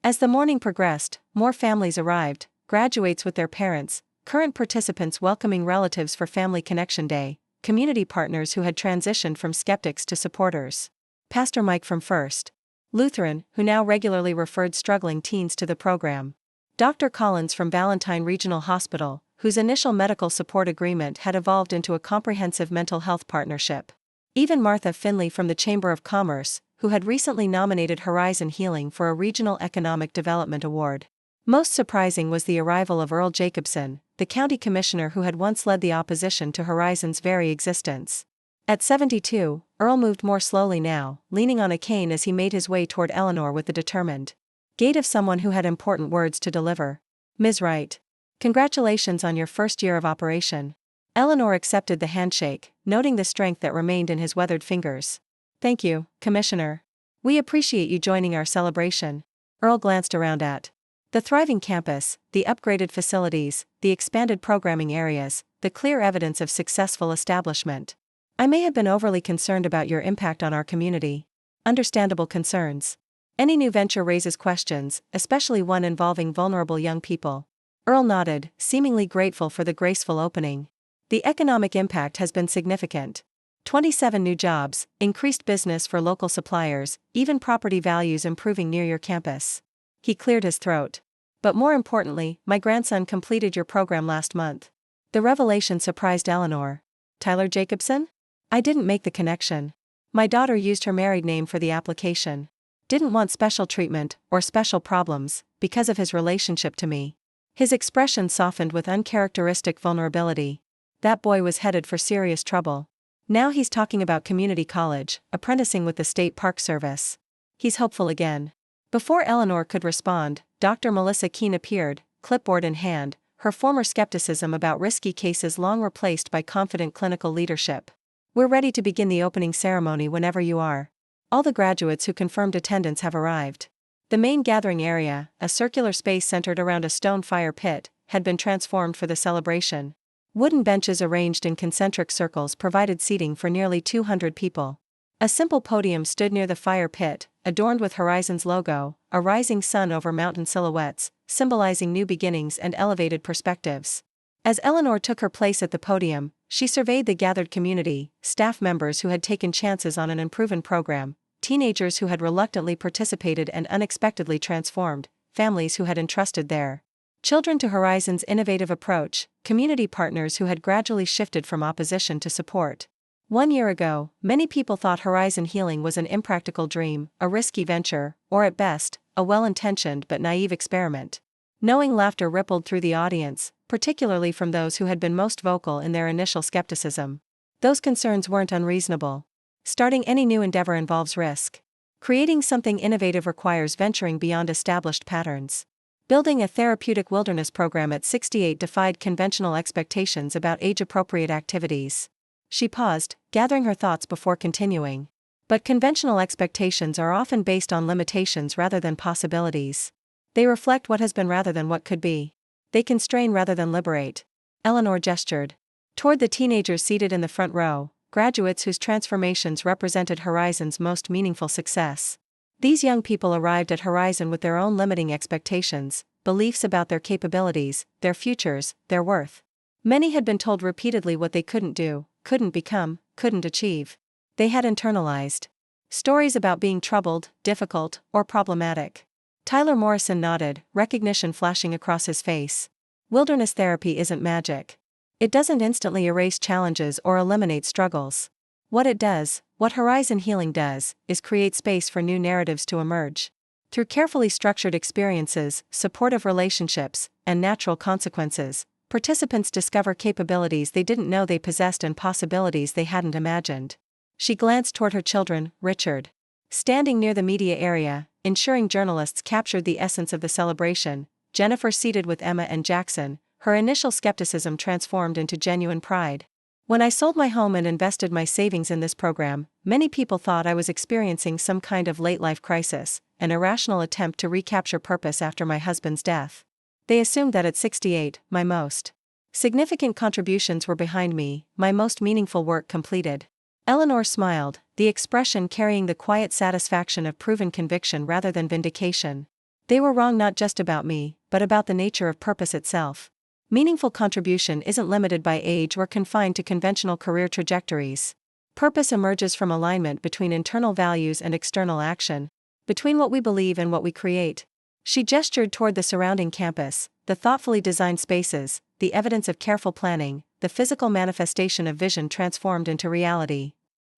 As the morning progressed, more families arrived, graduates with their parents, current participants welcoming relatives for Family Connection Day, community partners who had transitioned from skeptics to supporters. Pastor Mike from First Lutheran, who now regularly referred struggling teens to the program. Dr. Collins from Valentine Regional Hospital, whose initial medical support agreement had evolved into a comprehensive mental health partnership. Even Martha Finley from the Chamber of Commerce, who had recently nominated Horizon Healing for a Regional Economic Development Award. Most surprising was the arrival of Earl Jacobson, the county commissioner who had once led the opposition to Horizon's very existence. At 72, Earl moved more slowly now, leaning on a cane as he made his way toward Eleanor with the determined gait of someone who had important words to deliver. Ms. Wright. Congratulations on your first year of operation. Eleanor accepted the handshake, noting the strength that remained in his weathered fingers. Thank you, Commissioner. We appreciate you joining our celebration. Earl glanced around at the thriving campus, the upgraded facilities, the expanded programming areas, the clear evidence of successful establishment. I may have been overly concerned about your impact on our community. Understandable concerns. Any new venture raises questions, especially one involving vulnerable young people. Earl nodded, seemingly grateful for the graceful opening. The economic impact has been significant. 27 new jobs, increased business for local suppliers, even property values improving near your campus. He cleared his throat. But more importantly, my grandson completed your program last month. The revelation surprised Eleanor. Tyler Jacobson? I didn't make the connection. My daughter used her married name for the application. Didn't want special treatment, or special problems, because of his relationship to me. His expression softened with uncharacteristic vulnerability. That boy was headed for serious trouble. Now he's talking about community college, apprenticing with the State Park Service. He's hopeful again. Before Eleanor could respond, Dr. Melissa Keene appeared, clipboard in hand, her former skepticism about risky cases long replaced by confident clinical leadership. We're ready to begin the opening ceremony whenever you are. All the graduates who confirmed attendance have arrived. The main gathering area, a circular space centered around a stone fire pit, had been transformed for the celebration. Wooden benches arranged in concentric circles provided seating for nearly 200 people. A simple podium stood near the fire pit, adorned with Horizon's logo, a rising sun over mountain silhouettes, symbolizing new beginnings and elevated perspectives. As Eleanor took her place at the podium, she surveyed the gathered community, staff members who had taken chances on an unproven program, teenagers who had reluctantly participated and unexpectedly transformed, families who had entrusted their children to Horizon's innovative approach, community partners who had gradually shifted from opposition to support. 1 year ago, many people thought Horizon Healing was an impractical dream, a risky venture, or at best, a well-intentioned but naive experiment. Knowing laughter rippled through the audience, particularly from those who had been most vocal in their initial skepticism. Those concerns weren't unreasonable. Starting any new endeavor involves risk. Creating something innovative requires venturing beyond established patterns. Building a therapeutic wilderness program at 68 defied conventional expectations about age-appropriate activities. She paused, gathering her thoughts before continuing. But conventional expectations are often based on limitations rather than possibilities. They reflect what has been rather than what could be. They constrain rather than liberate. Eleanor gestured toward the teenagers seated in the front row, graduates whose transformations represented Horizon's most meaningful success. These young people arrived at Horizon with their own limiting expectations, beliefs about their capabilities, their futures, their worth. Many had been told repeatedly what they couldn't do, couldn't become, couldn't achieve. They had internalized stories about being troubled, difficult, or problematic. Tyler Morrison nodded, recognition flashing across his face. Wilderness therapy isn't magic. It doesn't instantly erase challenges or eliminate struggles. What it does, what Horizon Healing does, is create space for new narratives to emerge. Through carefully structured experiences, supportive relationships, and natural consequences, participants discover capabilities they didn't know they possessed and possibilities they hadn't imagined. She glanced toward her children, Richard, standing near the media area, ensuring journalists captured the essence of the celebration, Jennifer seated with Emma and Jackson, her initial skepticism transformed into genuine pride. When I sold my home and invested my savings in this program, many people thought I was experiencing some kind of late-life crisis, an irrational attempt to recapture purpose after my husband's death. They assumed that at 68, my most significant contributions were behind me, my most meaningful work completed. Eleanor smiled, the expression carrying the quiet satisfaction of proven conviction rather than vindication. They were wrong not just about me, but about the nature of purpose itself. Meaningful contribution isn't limited by age or confined to conventional career trajectories. Purpose emerges from alignment between internal values and external action, between what we believe and what we create. She gestured toward the surrounding campus, the thoughtfully designed spaces, the evidence of careful planning, the physical manifestation of vision transformed into reality.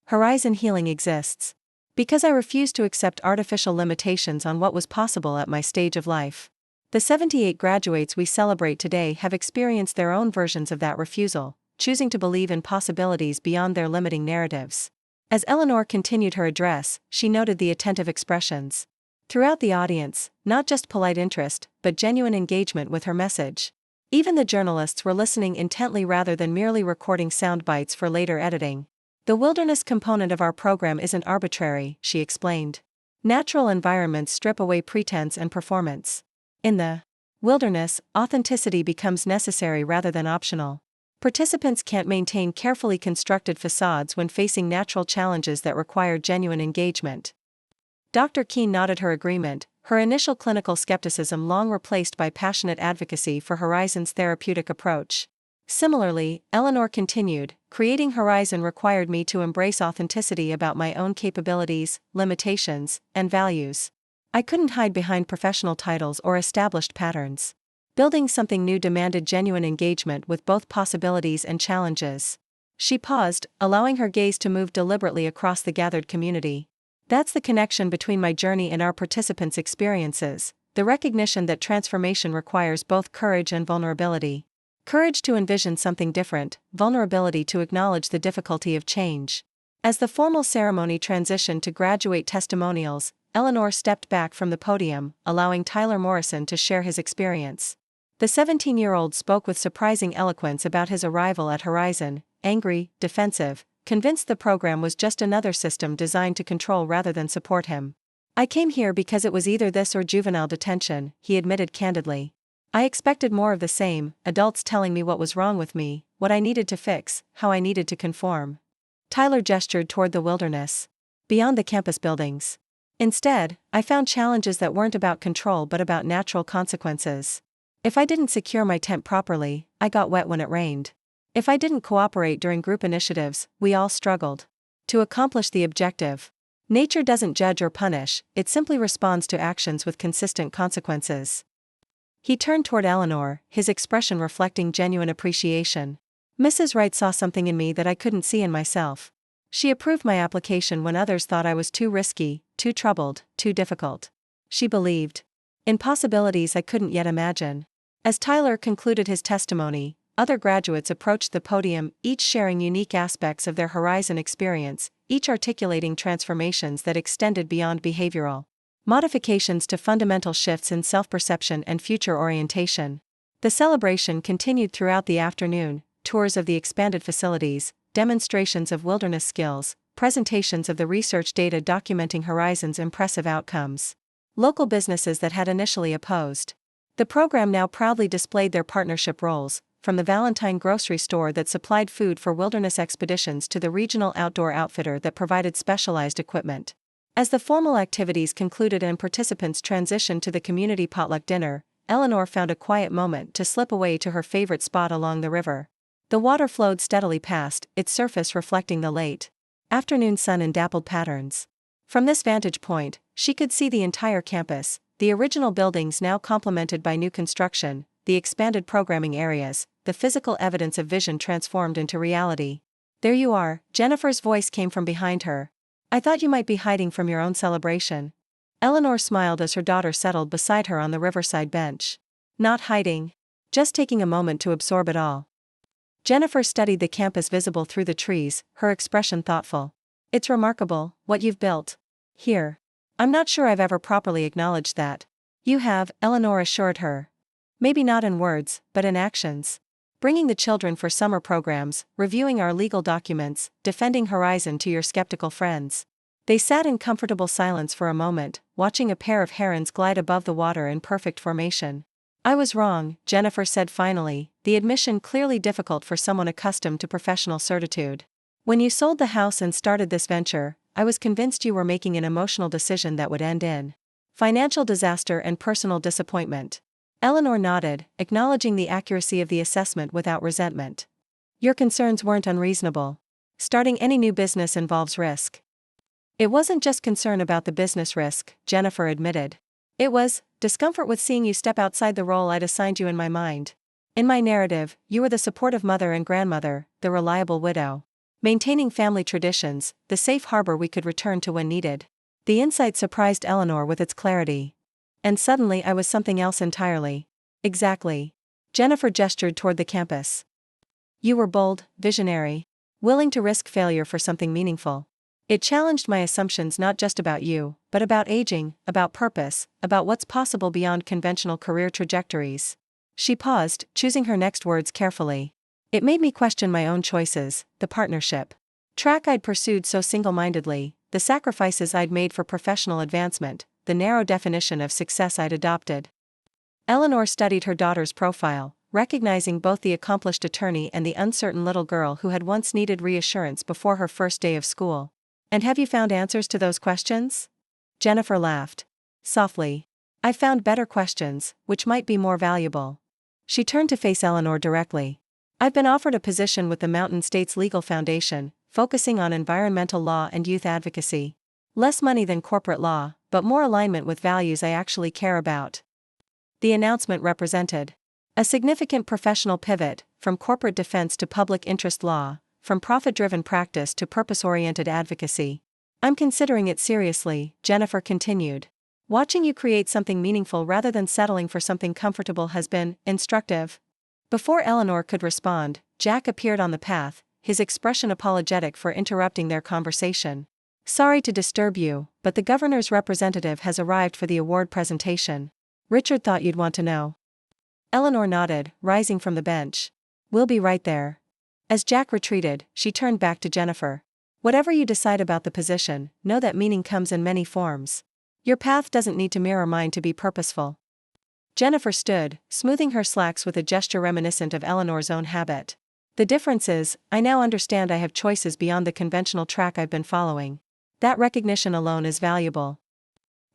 Horizon Healing exists because I refused to accept artificial limitations on what was possible at my stage of life. The 78 graduates we celebrate today have experienced their own versions of that refusal, choosing to believe in possibilities beyond their limiting narratives. As Eleanor continued her address, she noted the attentive expressions throughout the audience, not just polite interest, but genuine engagement with her message. Even the journalists were listening intently rather than merely recording sound bites for later editing. The wilderness component of our program isn't arbitrary, she explained. Natural environments strip away pretense and performance. In the wilderness, authenticity becomes necessary rather than optional. Participants can't maintain carefully constructed facades when facing natural challenges that require genuine engagement. Dr. Keene nodded her agreement, her initial clinical skepticism long replaced by passionate advocacy for Horizon's therapeutic approach. Similarly, Eleanor continued, creating Horizon required me to embrace authenticity about my own capabilities, limitations, and values. I couldn't hide behind professional titles or established patterns. Building something new demanded genuine engagement with both possibilities and challenges. She paused, allowing her gaze to move deliberately across the gathered community. That's the connection between my journey and our participants' experiences, the recognition that transformation requires both courage and vulnerability. Courage to envision something different, vulnerability to acknowledge the difficulty of change. As the formal ceremony transitioned to graduate testimonials, Eleanor stepped back from the podium, allowing Tyler Morrison to share his experience. The 17-year-old spoke with surprising eloquence about his arrival at Horizon, angry, defensive, convinced the program was just another system designed to control rather than support him. I came here because it was either this or juvenile detention, he admitted candidly. I expected more of the same, adults telling me what was wrong with me, what I needed to fix, how I needed to conform. Tyler gestured toward the wilderness. Beyond the campus buildings. Instead, I found challenges that weren't about control but about natural consequences. If I didn't secure my tent properly, I got wet when it rained. If I didn't cooperate during group initiatives, we all struggled to accomplish the objective. Nature doesn't judge or punish, it simply responds to actions with consistent consequences. He turned toward Eleanor, his expression reflecting genuine appreciation. Mrs. Wright saw something in me that I couldn't see in myself. She approved my application when others thought I was too risky, too troubled, too difficult. She believed in possibilities I couldn't yet imagine. As Tyler concluded his testimony, other graduates approached the podium, each sharing unique aspects of their Horizon experience, each articulating transformations that extended beyond behavioral modifications to fundamental shifts in self-perception and future orientation. The celebration continued throughout the afternoon, tours of the expanded facilities, demonstrations of wilderness skills, presentations of the research data documenting Horizon's impressive outcomes. Local businesses that had initially opposed the program now proudly displayed their partnership roles, from the Valentine grocery store that supplied food for wilderness expeditions to the regional outdoor outfitter that provided specialized equipment. As the formal activities concluded and participants transitioned to the community potluck dinner, Eleanor found a quiet moment to slip away to her favorite spot along the river. The water flowed steadily past, its surface reflecting the late afternoon sun in dappled patterns. From this vantage point, she could see the entire campus, the original buildings now complemented by new construction, the expanded programming areas, the physical evidence of vision transformed into reality. "There you are," Jennifer's voice came from behind her. "I thought you might be hiding from your own celebration." Eleanor smiled as her daughter settled beside her on the riverside bench. "Not hiding. Just taking a moment to absorb it all." Jennifer studied the campus visible through the trees, her expression thoughtful. "It's remarkable, what you've built here. I'm not sure I've ever properly acknowledged that." "You have," Eleanor assured her. "Maybe not in words, but in actions. Bringing the children for summer programs, reviewing our legal documents, defending Horizon to your skeptical friends." They sat in comfortable silence for a moment, watching a pair of herons glide above the water in perfect formation. "I was wrong," Jennifer said finally, the admission clearly difficult for someone accustomed to professional certitude. "When you sold the house and started this venture, I was convinced you were making an emotional decision that would end in financial disaster and personal disappointment." Eleanor nodded, acknowledging the accuracy of the assessment without resentment. "Your concerns weren't unreasonable. Starting any new business involves risk." "It wasn't just concern about the business risk," Jennifer admitted. "It was discomfort with seeing you step outside the role I'd assigned you in my mind. In my narrative, you were the supportive mother and grandmother, the reliable widow. Maintaining family traditions, the safe harbor we could return to when needed." The insight surprised Eleanor with its clarity. "And suddenly I was something else entirely." "Exactly." Jennifer gestured toward the campus. "You were bold, visionary, willing to risk failure for something meaningful. It challenged my assumptions not just about you, but about aging, about purpose, about what's possible beyond conventional career trajectories." She paused, choosing her next words carefully. "It made me question my own choices, the partnership track I'd pursued so single-mindedly, the sacrifices I'd made for professional advancement, the narrow definition of success I'd adopted. Eleanor studied her daughter's profile, recognizing both the accomplished attorney and the uncertain little girl who had once needed reassurance before her first day of school. "And have you found answers to those questions?" Jennifer laughed softly. "I've found better questions, which might be more valuable." She turned to face Eleanor directly. "I've been offered a position with the Mountain States Legal Foundation, focusing on environmental law and youth advocacy. Less money than corporate law, but more alignment with values I actually care about." The announcement represented a significant professional pivot, from corporate defense to public interest law, from profit-driven practice to purpose-oriented advocacy. "I'm considering it seriously," Jennifer continued. "Watching you create something meaningful rather than settling for something comfortable has been instructive." Before Eleanor could respond, Jack appeared on the path, his expression apologetic for interrupting their conversation. "Sorry to disturb you, but the governor's representative has arrived for the award presentation. Richard thought you'd want to know." Eleanor nodded, rising from the bench. "We'll be right there." As Jack retreated, she turned back to Jennifer. "Whatever you decide about the position, know that meaning comes in many forms. Your path doesn't need to mirror mine to be purposeful." Jennifer stood, smoothing her slacks with a gesture reminiscent of Eleanor's own habit. "The difference is, I now understand I have choices beyond the conventional track I've been following. That recognition alone is valuable."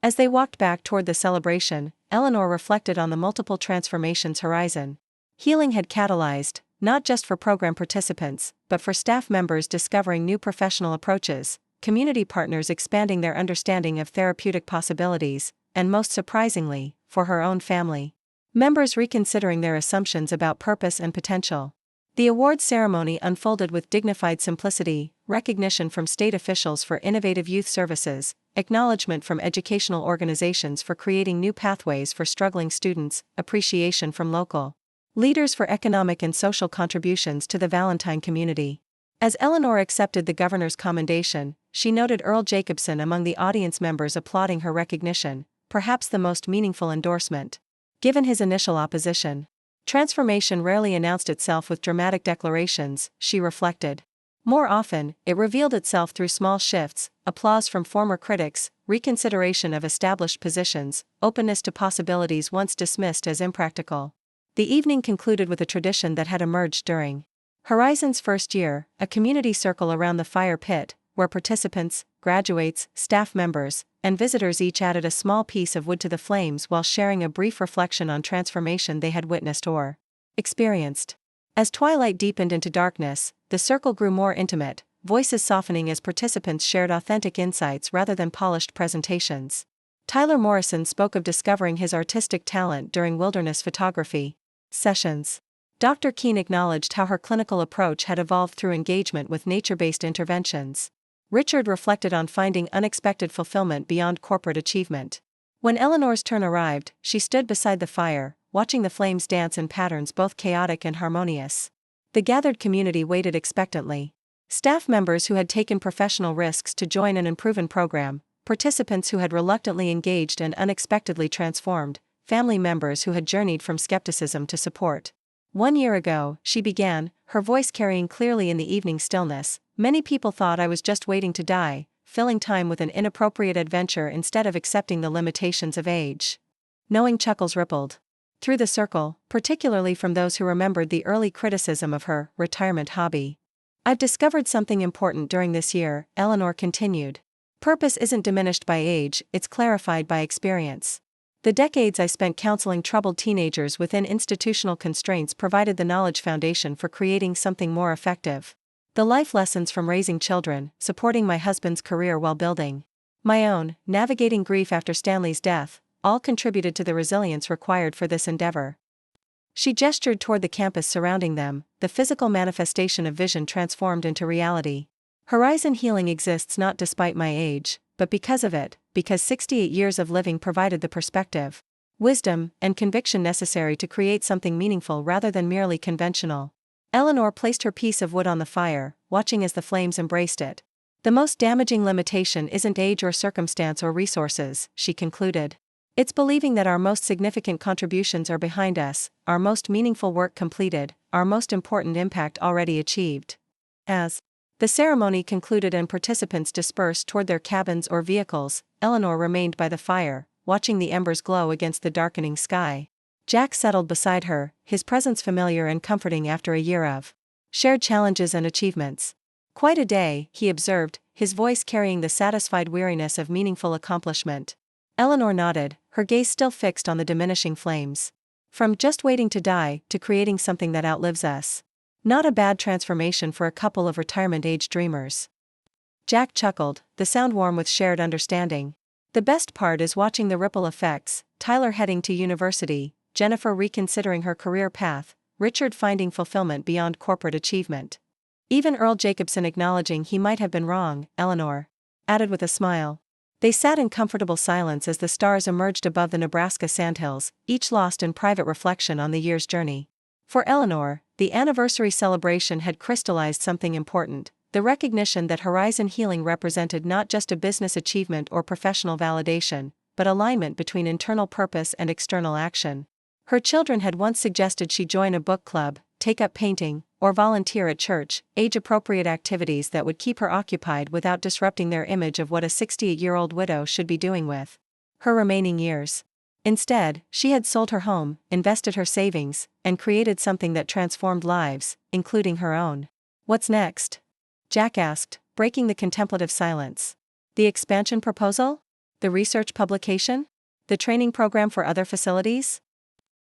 As they walked back toward the celebration, Eleanor reflected on the multiple transformations horizon. Healing had catalyzed, not just for program participants, but for staff members discovering new professional approaches, community partners expanding their understanding of therapeutic possibilities, and most surprisingly, for her own family members reconsidering their assumptions about purpose and potential. The awards ceremony unfolded with dignified simplicity, recognition from state officials for innovative youth services, acknowledgement from educational organizations for creating new pathways for struggling students, appreciation from local leaders for economic and social contributions to the Valentine community. As Eleanor accepted the governor's commendation, she noted Earl Jacobson among the audience members applauding her recognition, perhaps the most meaningful endorsement. Given his initial opposition, transformation rarely announced itself with dramatic declarations, she reflected. More often, it revealed itself through small shifts, applause from former critics, reconsideration of established positions, openness to possibilities once dismissed as impractical. The evening concluded with a tradition that had emerged during Horizon's first year, a community circle around the fire pit, where participants, graduates, staff members, and visitors each added a small piece of wood to the flames while sharing a brief reflection on transformation they had witnessed or experienced. As twilight deepened into darkness, the circle grew more intimate, voices softening as participants shared authentic insights rather than polished presentations. Tyler Morrison spoke of discovering his artistic talent during wilderness photography sessions. Dr. Keene acknowledged how her clinical approach had evolved through engagement with nature-based interventions. Richard reflected on finding unexpected fulfillment beyond corporate achievement. When Eleanor's turn arrived, she stood beside the fire, watching the flames dance in patterns both chaotic and harmonious. The gathered community waited expectantly. Staff members who had taken professional risks to join an unproven program, participants who had reluctantly engaged and unexpectedly transformed, family members who had journeyed from skepticism to support. 1 year ago, she began, her voice carrying clearly in the evening stillness. "Many people thought I was just waiting to die, filling time with an inappropriate adventure instead of accepting the limitations of age." Knowing chuckles rippled through the circle, particularly from those who remembered the early criticism of her retirement hobby. "I've discovered something important during this year," Eleanor continued. "Purpose isn't diminished by age, it's clarified by experience. The decades I spent counseling troubled teenagers within institutional constraints provided the knowledge foundation for creating something more effective. The life lessons from raising children, supporting my husband's career while building my own, navigating grief after Stanley's death, all contributed to the resilience required for this endeavor." She gestured toward the campus surrounding them, the physical manifestation of vision transformed into reality. "Horizon healing exists not despite my age, but because of it, because 68 years of living provided the perspective, wisdom, and conviction necessary to create something meaningful rather than merely conventional." Eleanor placed her piece of wood on the fire, watching as the flames embraced it. "The most damaging limitation isn't age or circumstance or resources," she concluded. "It's believing that our most significant contributions are behind us, our most meaningful work completed, our most important impact already achieved." As The ceremony concluded and participants dispersed toward their cabins or vehicles. Eleanor remained by the fire, watching the embers glow against the darkening sky. Jack settled beside her, his presence familiar and comforting after a year of shared challenges and achievements. "Quite a day," he observed, his voice carrying the satisfied weariness of meaningful accomplishment. Eleanor nodded, her gaze still fixed on the diminishing flames. "From just waiting to die, to creating something that outlives us. Not a bad transformation for a couple of retirement-age dreamers." Jack chuckled, the sound warm with shared understanding. "The best part is watching the ripple effects, Tyler heading to university, Jennifer reconsidering her career path, Richard finding fulfillment beyond corporate achievement. Even Earl Jacobson acknowledging he might have been wrong," Eleanor added with a smile. They sat in comfortable silence as the stars emerged above the Nebraska sandhills, each lost in private reflection on the year's journey. For Eleanor, the anniversary celebration had crystallized something important, the recognition that Horizon Healing represented not just a business achievement or professional validation, but alignment between internal purpose and external action. Her children had once suggested she join a book club, take up painting, or volunteer at church, age-appropriate activities that would keep her occupied without disrupting their image of what a 68-year-old widow should be doing with her remaining years. Instead, she had sold her home, invested her savings, and created something that transformed lives, including her own. "What's next?" Jack asked, breaking the contemplative silence. "The expansion proposal? The research publication? The training program for other facilities?"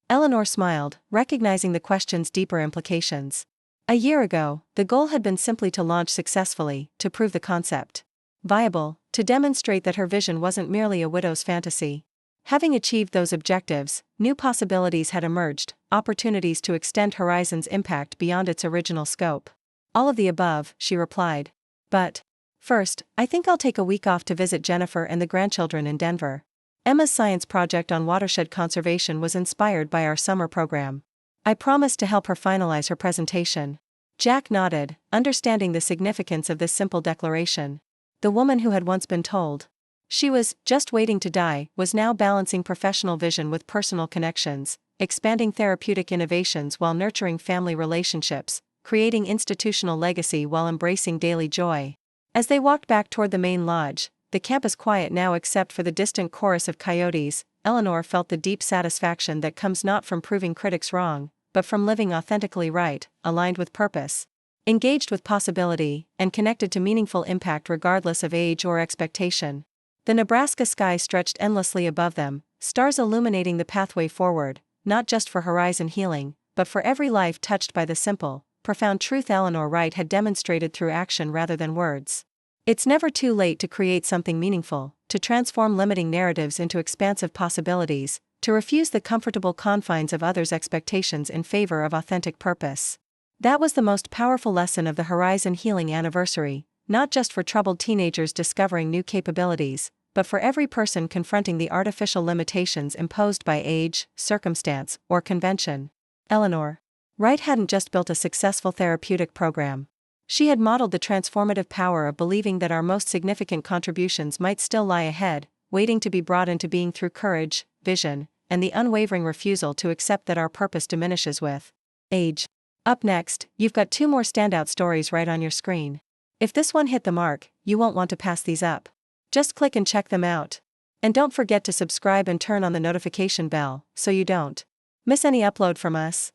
Eleanor smiled, recognizing the question's deeper implications. A year ago, the goal had been simply to launch successfully, to prove the concept viable, to demonstrate that her vision wasn't merely a widow's fantasy. Having achieved those objectives, new possibilities had emerged, opportunities to extend Horizon's impact beyond its original scope. "All of the above," she replied. "But first, I think I'll take a week off to visit Jennifer and the grandchildren in Denver. Emma's science project on watershed conservation was inspired by our summer program. I promised to help her finalize her presentation." Jack nodded, understanding the significance of this simple declaration. The woman who had once been told she was just waiting to die was now balancing professional vision with personal connections, expanding therapeutic innovations while nurturing family relationships, creating institutional legacy while embracing daily joy. As they walked back toward the main lodge, the campus quiet now except for the distant chorus of coyotes, Eleanor felt the deep satisfaction that comes not from proving critics wrong, but from living authentically right, aligned with purpose, engaged with possibility, and connected to meaningful impact regardless of age or expectation. The Nebraska sky stretched endlessly above them, stars illuminating the pathway forward, not just for Horizon Healing, but for every life touched by the simple, profound truth Eleanor Wright had demonstrated through action rather than words. It's never too late to create something meaningful, to transform limiting narratives into expansive possibilities, to refuse the comfortable confines of others' expectations in favor of authentic purpose. That was the most powerful lesson of the Horizon Healing anniversary, not just for troubled teenagers discovering new capabilities, but for every person confronting the artificial limitations imposed by age, circumstance, or convention. Eleanor Wright hadn't just built a successful therapeutic program. She had modeled the transformative power of believing that our most significant contributions might still lie ahead, waiting to be brought into being through courage, vision, and the unwavering refusal to accept that our purpose diminishes with age. Up next, you've got 2 more standout stories right on your screen. If this one hit the mark, you won't want to pass these up. Just click and check them out. And don't forget to subscribe and turn on the notification bell, so you don't miss any upload from us.